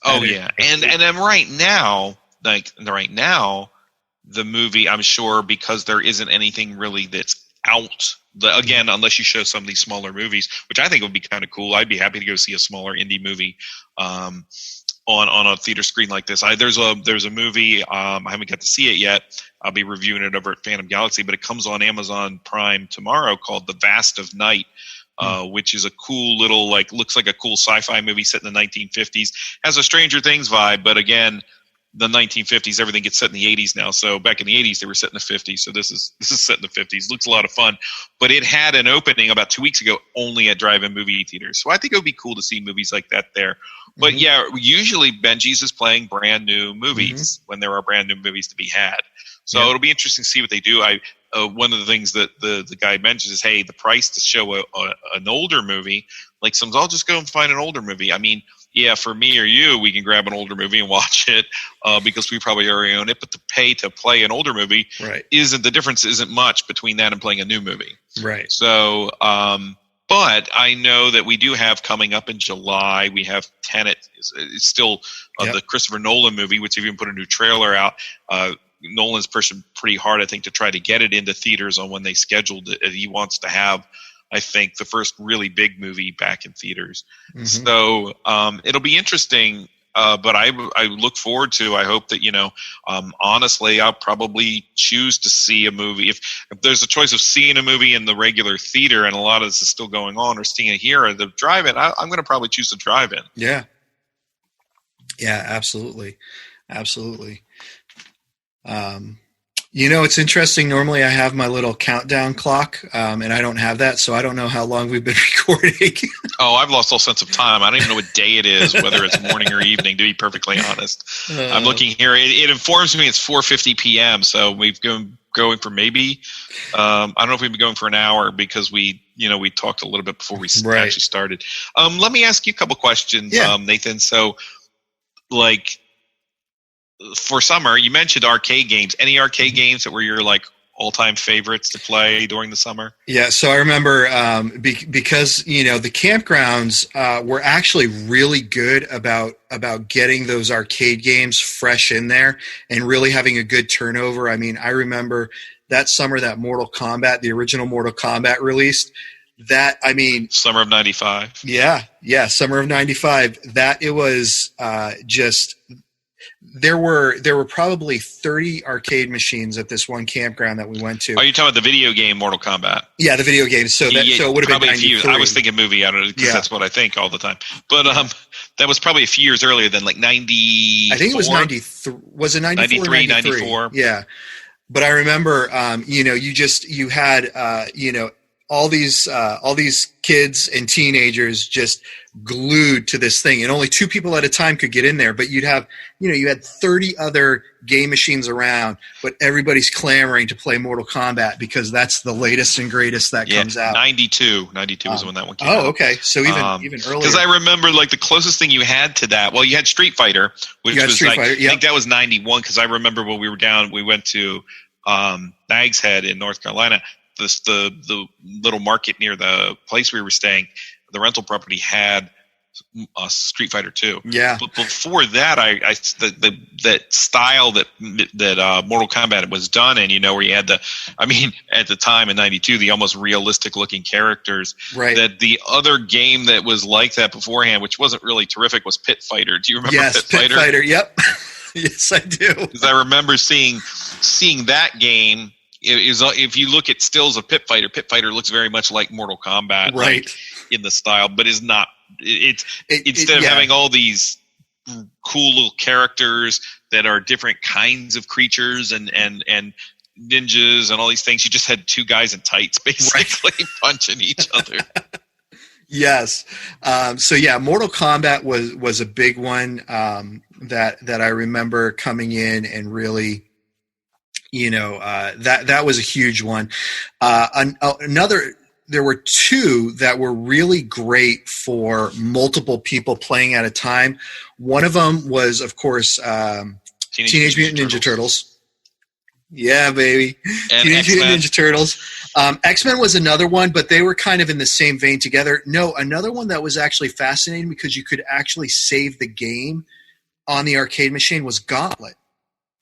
And then right now, the movie, I'm sure, because there isn't anything really that's out. Again, unless you show some of these smaller movies, which I think would be kind of cool. I'd be happy to go see a smaller indie movie on a theater screen like this. There's a movie, I haven't got to see it yet. I'll be reviewing it over at Phantom Galaxy, but it comes on Amazon Prime tomorrow, called The Vast of Night, which is a cool little, looks like a cool sci-fi movie set in the 1950s. Has a Stranger Things vibe, but again, the 1950s, everything gets set in the 80s now. So back in the 80s, they were set in the 50s. So this is set in the 50s. Looks a lot of fun. But it had an opening about 2 weeks ago only at drive-in movie theaters. So I think it would be cool to see movies like that there. But usually Benji's is playing brand new movies when there are brand new movies to be had. So it'll be interesting to see what they do. One of the things that the guy mentions is, hey, the price to show an older movie, I'll just go and find an older movie. I mean, yeah, for me or you, we can grab an older movie and watch it because we probably already own it. But to pay to play an older movie the difference isn't much between that and playing a new movie. Right. So, but I know that we do have coming up in July, we have Tenet. It's still the Christopher Nolan movie, which even put a new trailer out. Nolan's pushing pretty hard, I think, to try to get it into theaters on when they scheduled it. He wants to have, I think, the first really big movie back in theaters. So it'll be interesting, but I look forward to, I hope that, honestly, I'll probably choose to see a movie. If there's a choice of seeing a movie in the regular theater, and a lot of this is still going on, or seeing it here at the drive-in, I'm going to probably choose the drive-in. Yeah. Yeah, absolutely. Absolutely. It's interesting. Normally I have my little countdown clock, and I don't have that, so I don't know how long we've been recording. Oh, I've lost all sense of time. I don't even know what day it is, whether it's morning or evening, to be perfectly honest. I'm looking here. It informs me it's 4:50 p.m., so we've been going for maybe, I don't know if we've been going for an hour, because we talked a little bit before we actually started. Let me ask you a couple questions, Nathan. So, for summer, you mentioned arcade games. Any arcade games that were your all-time favorites to play during the summer? Yeah, so I remember because the campgrounds were actually really good about getting those arcade games fresh in there and really having a good turnover. I mean, I remember that summer that Mortal Kombat, the original Mortal Kombat, released. Summer of '95. Yeah, summer of '95. That it was just. There were probably 30 arcade machines at this one campground that we went to. Are you talking about the video game Mortal Kombat? Yeah, the video game. So it would have been 93. I was thinking movie out of it, because that's what I think all the time. But that was probably a few years earlier than 90. I think it was 93. Was it 94? 93, 94. Yeah. But I remember, you had all these kids and teenagers just glued to this thing, and only 2 people at a time could get in there. But you had 30 other game machines around, but everybody's clamoring to play Mortal Kombat because that's the latest and greatest that comes out. 92 was when that one came out. Oh, okay. So even earlier. Because I remember the closest thing you had to that. Well, you had Street Fighter, which was I think that was 91. Because I remember when we were down, we went to Nags Head in North Carolina. The little market near the place we were staying, the rental property had Street Fighter 2. Yeah. But before that, that style that Mortal Kombat was done in, where you had at the time in '92, the almost realistic looking characters. Right. That the other game that was like that beforehand, which wasn't really terrific, was Pit Fighter. Do you remember Pit Fighter? Pit Fighter. Yep. Yes, I do. Because I remember seeing that game if you look at stills of Pit Fighter looks very much like Mortal Kombat, right, like, in the style, but is not. Instead of having all these cool little characters that are different kinds of creatures and ninjas and all these things, you just had two guys in tights basically punching each other. Yes. So yeah, Mortal Kombat was a big one that I remember coming in and really, that was a huge one. There were two that were really great for multiple people playing at a time. One of them was, of course, Teenage Mutant Ninja Turtles. Yeah, baby. And Teenage Mutant Ninja Turtles. X-Men was another one, but they were kind of in the same vein together. No, another one that was actually fascinating because you could actually save the game on the arcade machine was Gauntlet.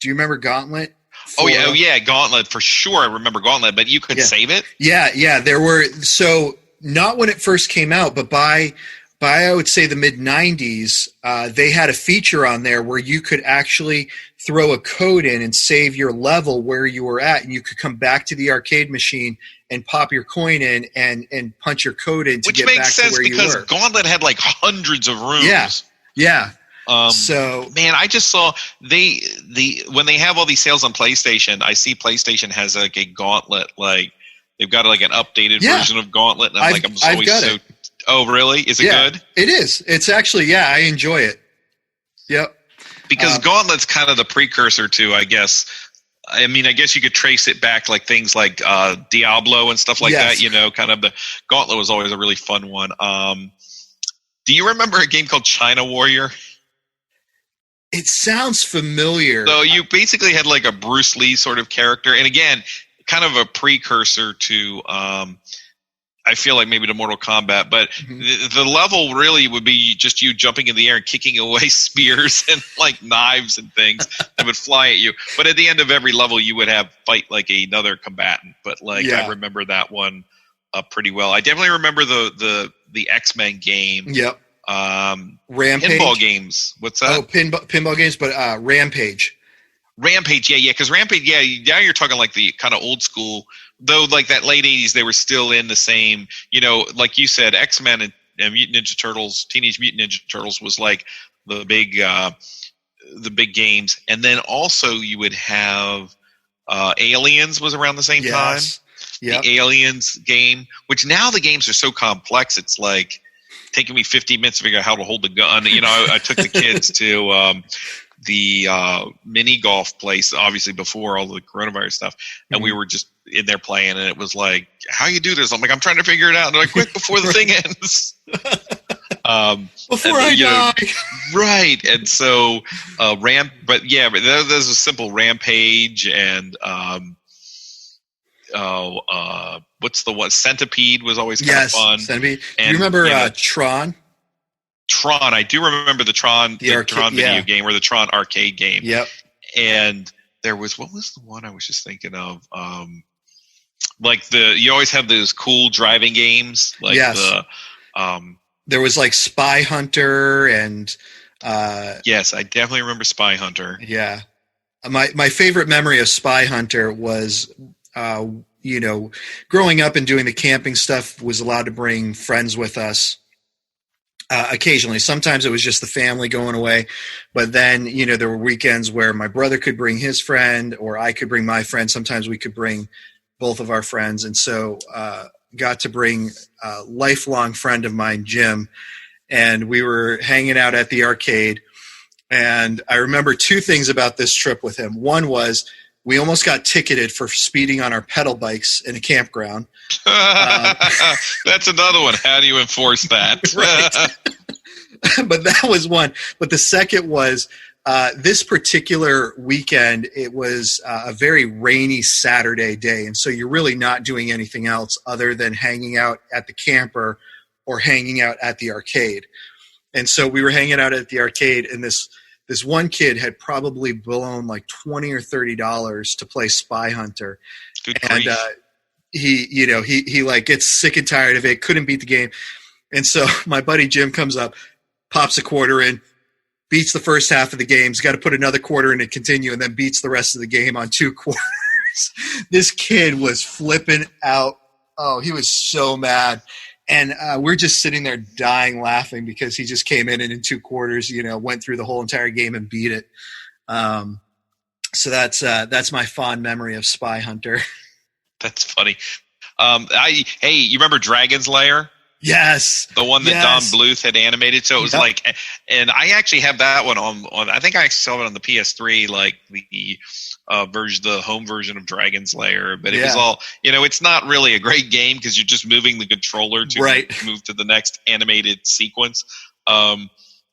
Do you remember Gauntlet? Oh yeah, Gauntlet for sure. I remember Gauntlet, but you could save it. Yeah. There were, so not when it first came out, but by I would say the mid '90s, they had a feature on there where you could actually throw a code in and save your level where you were at, and you could come back to the arcade machine and pop your coin in and punch your code in to get back to where you were. Which makes sense because Gauntlet had like hundreds of rooms. Yeah. So man, I just saw when they have all these sales on PlayStation, I see PlayStation has like a Gauntlet, like they've got like an updated version of Gauntlet, and I'm always so. Oh really? Is it good? It is. It's actually I enjoy it. Yep. Because Gauntlet's kind of the precursor to, I guess. I mean, I guess you could trace it back like things like Diablo and stuff like that. Kind of the Gauntlet was always a really fun one. Do you remember a game called China Warrior? It sounds familiar. So you basically had like a Bruce Lee sort of character. And again, kind of a precursor to, I feel like maybe to Mortal Kombat. But the level really would be just you jumping in the air and kicking away spears and like knives and things that would fly at you. But at the end of every level, you would fight like another combatant. But I remember that one pretty well. I definitely remember the X-Men game. Yep. Rampage? Pinball games. What's that? Oh, pinball games, but Rampage. Rampage, yeah, because Rampage, now you're talking like the kind of old school, though like that late 80s, they were still in the same, like you said, X-Men and Mutant Ninja Turtles, Teenage Mutant Ninja Turtles was like the big games. And then also you would have Aliens was around the same time. Yep. The Aliens game, which now the games are so complex, it's like taking me 15 minutes to figure out how to hold the gun. I took the kids to the mini golf place, obviously before all the coronavirus stuff, and we were just in there playing, and it was like, how you do this? I'm like, I'm trying to figure it out. And they're like, quick, before the thing ends. Before I die. Right. And so but there's a simple Rampage and what's the one? Centipede was always kind of fun. Centipede. Do you remember Tron? Tron, I do remember the Tron video game or the Tron arcade game. Yep. And there was, what was the one I was just thinking of? You always have those cool driving games. There was like Spy Hunter and yes, I definitely remember Spy Hunter. Yeah. My favorite memory of Spy Hunter was growing up and doing the camping stuff, was allowed to bring friends with us. Occasionally, sometimes it was just the family going away, but then, there were weekends where my brother could bring his friend or I could bring my friend. Sometimes we could bring both of our friends. And so, got to bring a lifelong friend of mine, Jim, and we were hanging out at the arcade. And I remember two things about this trip with him. One was we almost got ticketed for speeding on our pedal bikes in a campground. That's another one. How do you enforce that? Right. But that was one. But the second was this particular weekend, it was a very rainy Saturday day. And so you're really not doing anything else other than hanging out at the camper or hanging out at the arcade. And so we were hanging out at the arcade, and this one kid had probably blown like $20 or $30 to play Spy Hunter. Good and he like gets sick and tired of it, couldn't beat the game. And so my buddy Jim comes up, pops a quarter in, beats the first half of the game. He's got to put another quarter in to continue, and then beats the rest of the game on 2 quarters. This kid was flipping out. Oh, he was so mad. And we're just sitting there dying laughing because he just came in and in 2 quarters, went through the whole entire game and beat it. So that's my fond memory of Spy Hunter. That's funny. Hey, you remember Dragon's Lair? Yes. The one that Don Bluth had animated. So it was like, and I actually have that one on, I think I actually saw it on the PS3, like the home version of Dragon's Lair. But it was all, it's not really a great game because you're just moving the controller to move to the next animated sequence.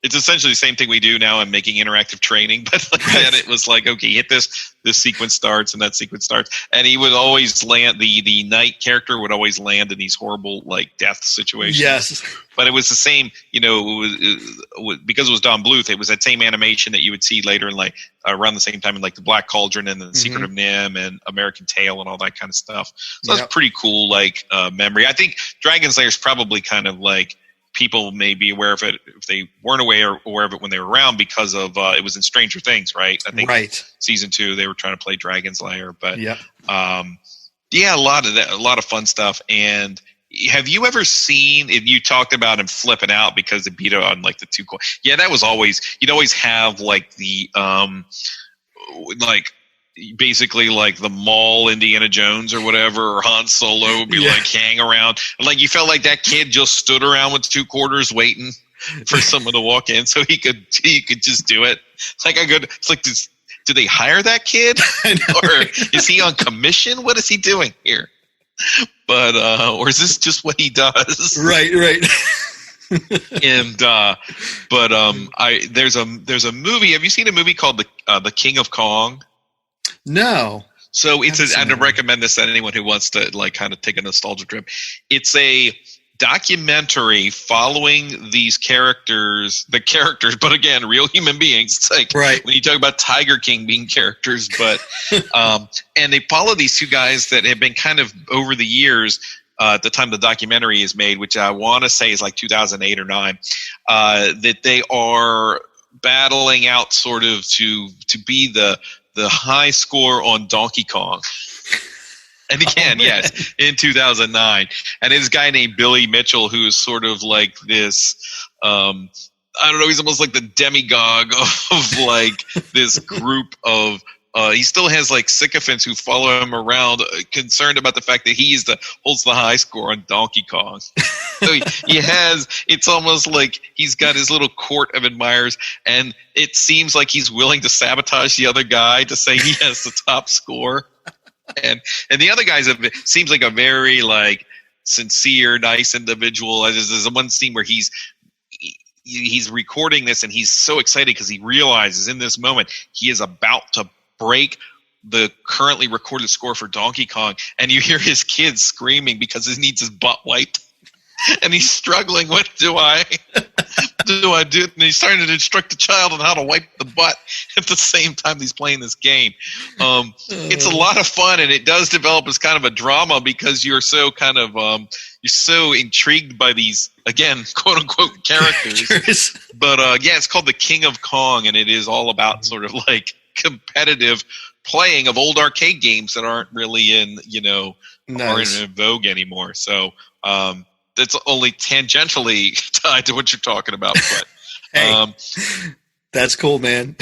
It's essentially the same thing we do now in making interactive training, but then it was like, okay, hit this sequence starts and that sequence starts. And he would always land, the knight character would always land in these horrible like death situations. Yes. But it was the same, because it was Don Bluth, it was that same animation that you would see later in like around the same time in like the Black Cauldron and the Secret of Nim and American Tail and all that kind of stuff. So that's pretty cool, like memory. I think Dragon's Lair is probably kind of like, people may be aware of it if they weren't aware of it when they were around because of it was in Stranger Things, right? I think season 2 they were trying to play Dragon's Lair, but a lot of fun stuff. And have you ever seen? If you talked about him flipping out because they beat it on like the 2 that was always, you'd always have like the like. Basically like the mall Indiana Jones or whatever, or Han Solo would be like hang around. Like you felt like that kid just stood around with 2 quarters waiting for someone to walk in so he could just do it. It's like, do they hire that kid? Or is he on commission? What is he doing here? But, or is this just what he does? Right. And, there's a movie. Have you seen a movie called The King of Kong? No. So I'd recommend this to anyone who wants to like kind of take a nostalgia trip. It's a documentary following these characters, but again, real human beings. It's like when you talk about Tiger King being characters, but and they follow these 2 guys that have been kind of over the years. At the time the documentary is made, which I want to say is like 2008 or 9, that they are battling out sort of to be the high score on Donkey Kong. And again, in 2009. And this guy named Billy Mitchell, who is sort of like this, I don't know, he's almost like the demagogue of like this group of, he still has like sycophants who follow him around, concerned about the fact that holds the high score on Donkey Kong. So it's almost like he's got his little court of admirers, and it seems like he's willing to sabotage the other guy to say he has the top score. And the other guys seems like a very like sincere, nice individual. There's one scene where he's recording this and he's so excited because he realizes in this moment he is about to break the currently recorded score for Donkey Kong, and you hear his kids screaming because he needs his butt wiped. And he's struggling. What do I do? And he's starting to instruct the child on how to wipe the butt at the same time he's playing this game. It's a lot of fun, and it does develop as kind of a drama because you're so kind of you're so intrigued by these, again, quote unquote characters. But it's called The King of Kong, and it is all about sort of like competitive playing of old arcade games that aren't really aren't in vogue anymore. So that's only tangentially tied to what you're talking about. But hey, that's cool, man.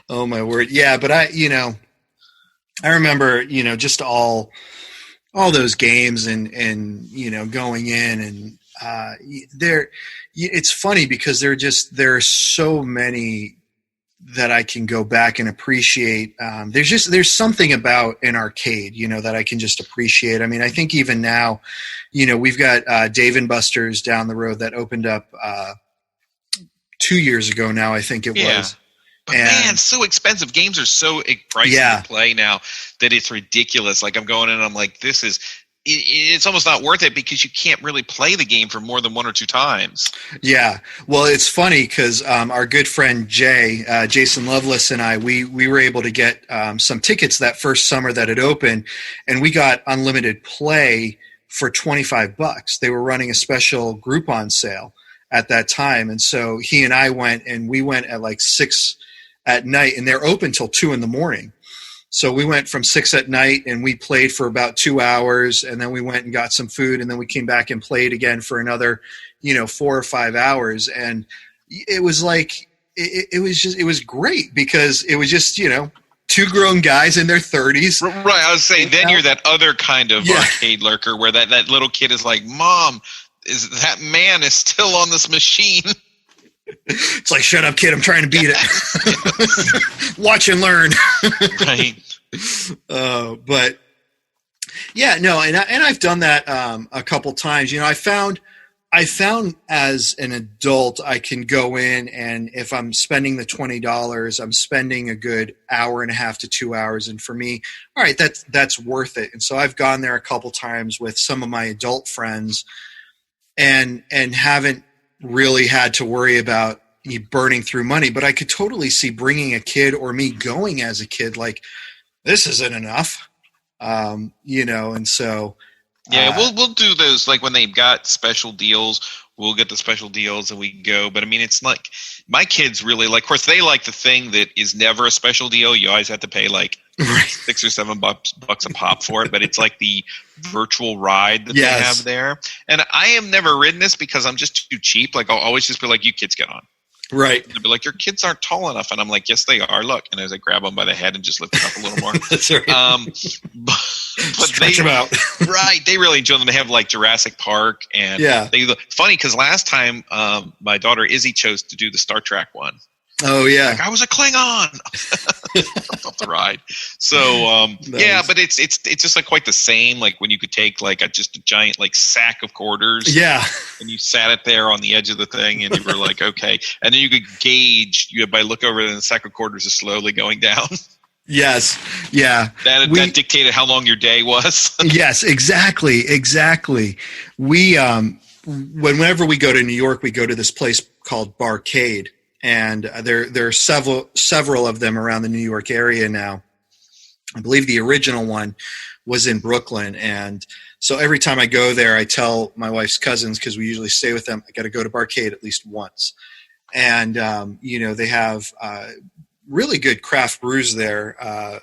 Oh my word. Yeah. But I remember, just all those games and going in and it's funny because there are so many that I can go back and appreciate. There's something about an arcade, that I can just appreciate. I mean, I think even now, we've got Dave & Buster's down the road that opened up 2 years ago now, I think it was. But man, so expensive. Games are so pricey to play now that it's ridiculous. Like I'm going in and I'm like, it's almost not worth it because you can't really play the game for more than 1 or 2 times. Yeah. Well, it's funny because our good friend Jason Lovelace and I, we were able to get some tickets that first summer that it opened, and we got unlimited play for $25. They were running a special Groupon sale at that time. And so he and I went, and we went at like 6 at night, and they're open till 2 in the morning. So we went from 6 at night and we played for about 2 hours, and then we went and got some food, and then we came back and played again for another, 4 or 5 hours. And it was like, it was great because it was just, two grown guys in their 30s. Right. I was saying, then you're that other kind of arcade lurker where that little kid is like, Mom, that man is still on this machine. It's like, shut up, kid. I'm trying to beat it. Watch and learn. Right. But yeah, no. And I've done that a couple times. I found as an adult, I can go in, and if I'm spending the $20, I'm spending a good hour and a half to 2 hours. And for me, all right, that's worth it. And so I've gone there a couple times with some of my adult friends and haven't really had to worry about me burning through money. But I could totally see bringing a kid, or me going as a kid, like, this isn't enough, and so. Yeah, we'll do those, like when they've got special deals, we'll get the special deals and we go. But I mean, it's like, my kids really like, of course, they like the thing that is never a special deal. You always have to pay like $6 or $7 a pop for it. But it's like the virtual ride that they have there. And I have never ridden this because I'm just too cheap. Like, I'll always just be like, you kids get on. Right. They'll be like, your kids aren't tall enough. And I'm like, yes, they are. Look. And as I grab them by the head and just lift them up a little more. That's right. But stretch them out. Right. They really enjoy them. They have like Jurassic Park. And they funny because last time my daughter Izzy chose to do the Star Trek one. Oh, yeah. Like, I was a Klingon. Off the ride. So, nice. But it's just like quite the same. Like when you could take like just a giant like sack of quarters. Yeah. And you sat it there on the edge of the thing and you were like, okay. And then you could gauge by look over and the sack of quarters is slowly going down. Yes. Yeah. That dictated how long your day was. Yes, exactly. We, whenever we go to New York, we go to this place called Barcade. And there are several of them around the New York area now. I believe the original one was in Brooklyn. And so every time I go there, I tell my wife's cousins, because we usually stay with them, I got to go to Barcade at least once. And, they have really good craft brews there,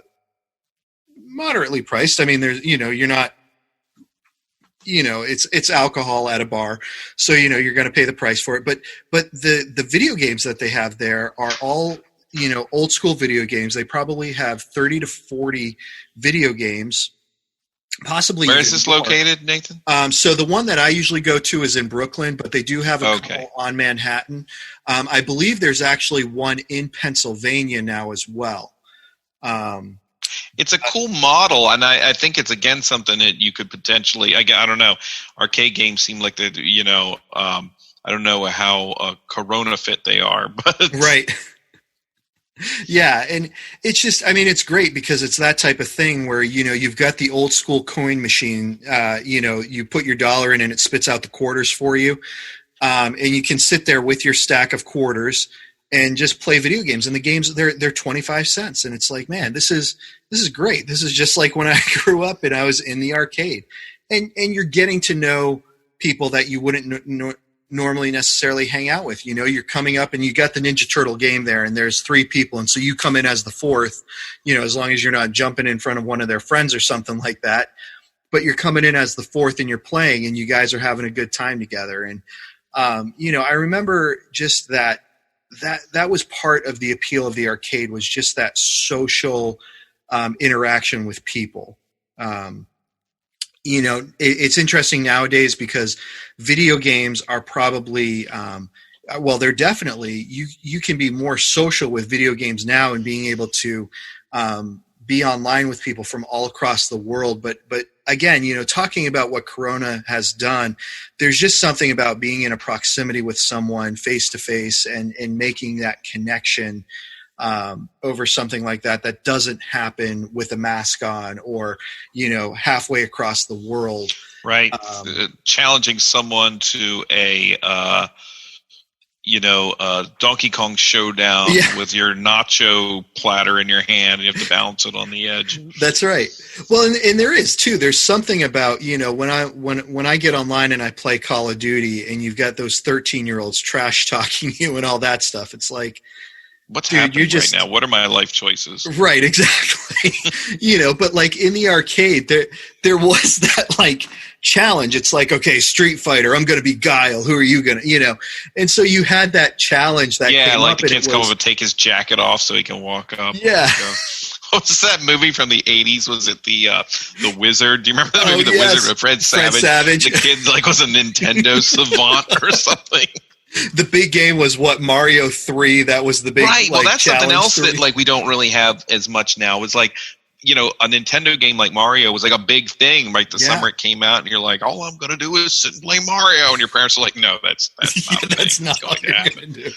moderately priced. I mean, there's, you're not, it's alcohol at a bar. So, you're going to pay the price for it. But the video games that they have there are all, old school video games. They probably have 30 to 40 video games, possibly. Where is this located, Nathan? So the one that I usually go to is in Brooklyn, but they do have a couple on Manhattan. I believe there's actually one in Pennsylvania now as well. It's a cool model, and I think it's, again, something that you could potentially – I don't know. Arcade games seem like they, I don't know how Corona fit they are. But right. Yeah, and it's just – I mean, it's great because it's that type of thing where, you've got the old school coin machine. You put your dollar in and it spits out the quarters for you, and you can sit there with your stack of quarters and just play video games. And the games, they're 25 cents. And it's like, man, this is great. This is just like when I grew up and I was in the arcade. And you're getting to know people that you wouldn't normally necessarily hang out with. You're coming up and you got the Ninja Turtle game there and there's 3 people. And so you come in as the 4th, as long as you're not jumping in front of one of their friends or something like that. But you're coming in as the 4th and you're playing and you guys are having a good time together. And, I remember just that was part of the appeal of the arcade, was just that social interaction with people. It's interesting nowadays because video games are probably, they're definitely, you can be more social with video games now and being able to be online with people from all across the world. But again, talking about what Corona has done, there's just something about being in a proximity with someone face to face and making that connection over something like that doesn't happen with a mask on or, halfway across the world. Right. Challenging someone to a Donkey Kong showdown with your nacho platter in your hand, and you have to balance it on the edge. That's right. Well, and there is too. There's something about, when I get online and I play Call of Duty and you've got those 13-year-olds trash talking you and all that stuff. It's like, What's Dude, happening right now? What are my life choices? Right, exactly. But like in the arcade, there was that like challenge. It's like, okay, Street Fighter, I'm going to be Guile. Who are you going to, and so you had that challenge that came like up. the kids come over and take his jacket off so he can walk up. Yeah. What was that movie from the 80s? Was it the Wizard? Do you remember that movie, The Wizard with Fred Savage? The kid like was a Nintendo savant or something. The big game was what, Mario 3? That was the big right. Well, that's something else 3. that like we don't really have as much now. It's like a Nintendo game like Mario was like a big thing. Right, the summer it came out, and you're like, all I'm going to do is sit and play Mario, and your parents are like, no, that's not what you're going to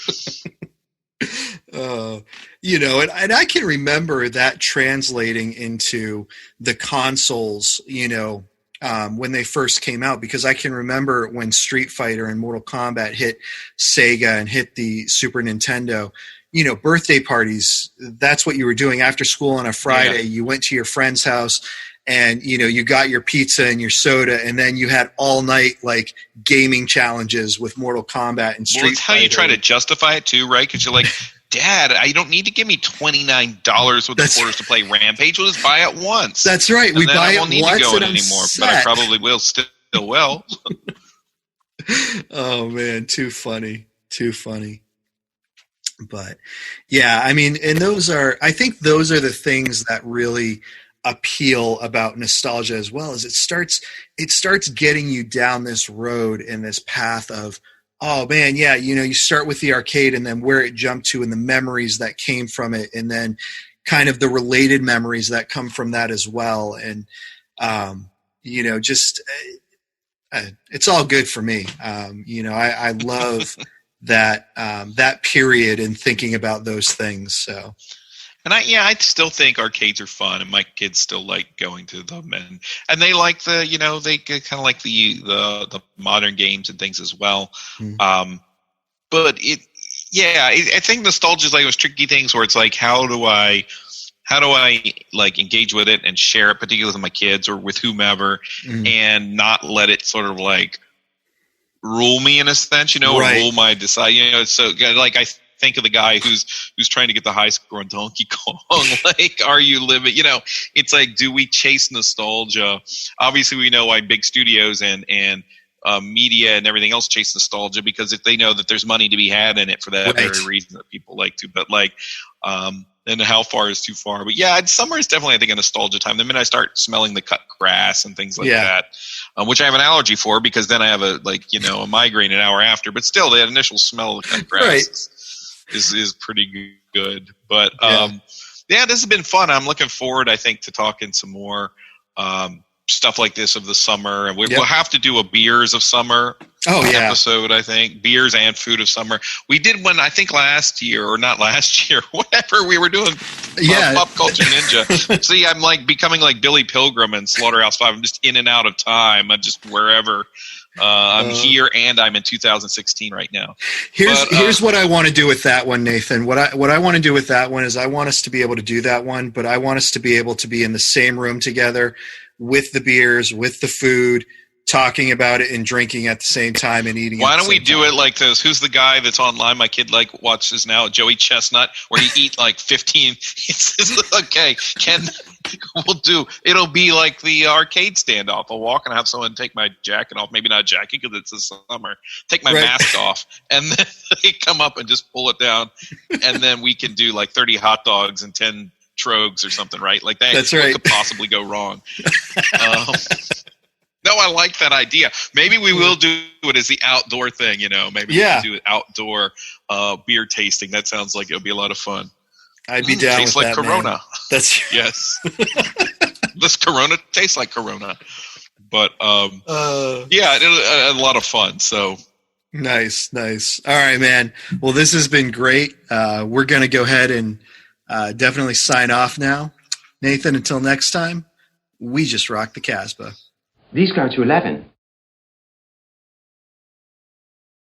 do. And I can remember that translating into the consoles, when they first came out, because I can remember when Street Fighter and Mortal Kombat hit Sega and hit the Super Nintendo, birthday parties, that's what you were doing after school on a Friday. You went to your friend's house and, you got your pizza and your soda, and then you had all night like gaming challenges with Mortal Kombat and Street Fighter. Well, it's how you try to justify it too, right? Because you're like, Dad, I don't need to give me $29 worth of quarters to play Rampage. We'll just buy it once. That's right. We buy it once. I won't need to go in anymore, but I probably will still will. Oh man, too funny. But yeah, I mean, and I think those are the things that really appeal about nostalgia as well, is it starts getting you down this road and this path of, oh man, yeah, you start with the arcade and then where it jumped to and the memories that came from it, and then kind of the related memories that come from that as well. And, it's all good for me. I love that period and thinking about those things. So. And I still think arcades are fun, and my kids still like going to them, and they like they kind of like the modern games and things as well. Mm-hmm. But I think nostalgia is like those tricky things where it's like, how do I like engage with it and share it, particularly with my kids or with whomever, and not let it sort of like rule me in a sense, right. Or rule my decide. So like I think of the guy who's trying to get the high score on Donkey Kong. Like, are you living? It's like, do we chase nostalgia? Obviously, we know why big studios and media and everything else chase nostalgia, because if they know that there's money to be had in it for that very reason that people like to. But like, and how far is too far? But yeah, summer is definitely, I think, a nostalgia time. The minute I start smelling the cut grass and things like that, which I have an allergy for, because then I have a migraine an hour after. But still, the initial smell of the cut grass is pretty good. But this has been fun. I'm looking forward, I think, to talking some more stuff like this of the summer, and we'll have to do a beers of summer episode. I think beers and food of summer. We did one, I think, last year, or not last year, whatever. We were doing Pop Culture Ninja. See, I'm like becoming like Billy Pilgrim and Slaughterhouse-5. I'm just in and out of time. I'm just wherever. I'm here, and I'm in 2016 right now. Here's what I want to do with that one, Nathan. What I want to do with that one is I want us to be able to do that one, but I want us to be able to be in the same room together with the beers, with the food, talking about it and drinking at the same time and eating. Why don't we do it like this? Who's the guy that's online? My kid watches now, Joey Chestnut, where he eat like 15. Okay, it'll be like the arcade standoff. I'll walk and have someone take my jacket off. Maybe not a jacket because it's the summer. Take my mask off, and then they come up and just pull it down, and then we can do like 30 hot dogs and 10 trogs or something, right? Like that. That's right. What could possibly go wrong? No, I like that idea. Maybe we will do it as the outdoor thing, Maybe we can do an outdoor beer tasting. That sounds like it would be a lot of fun. I'd be down with like that, Corona. Man. That's yes. This Corona tastes like Corona. But a lot of fun. So nice. All right, man. Well, this has been great. We're going to go ahead and definitely sign off now. Nathan, until next time, we just rock the Casbah. These go to 11.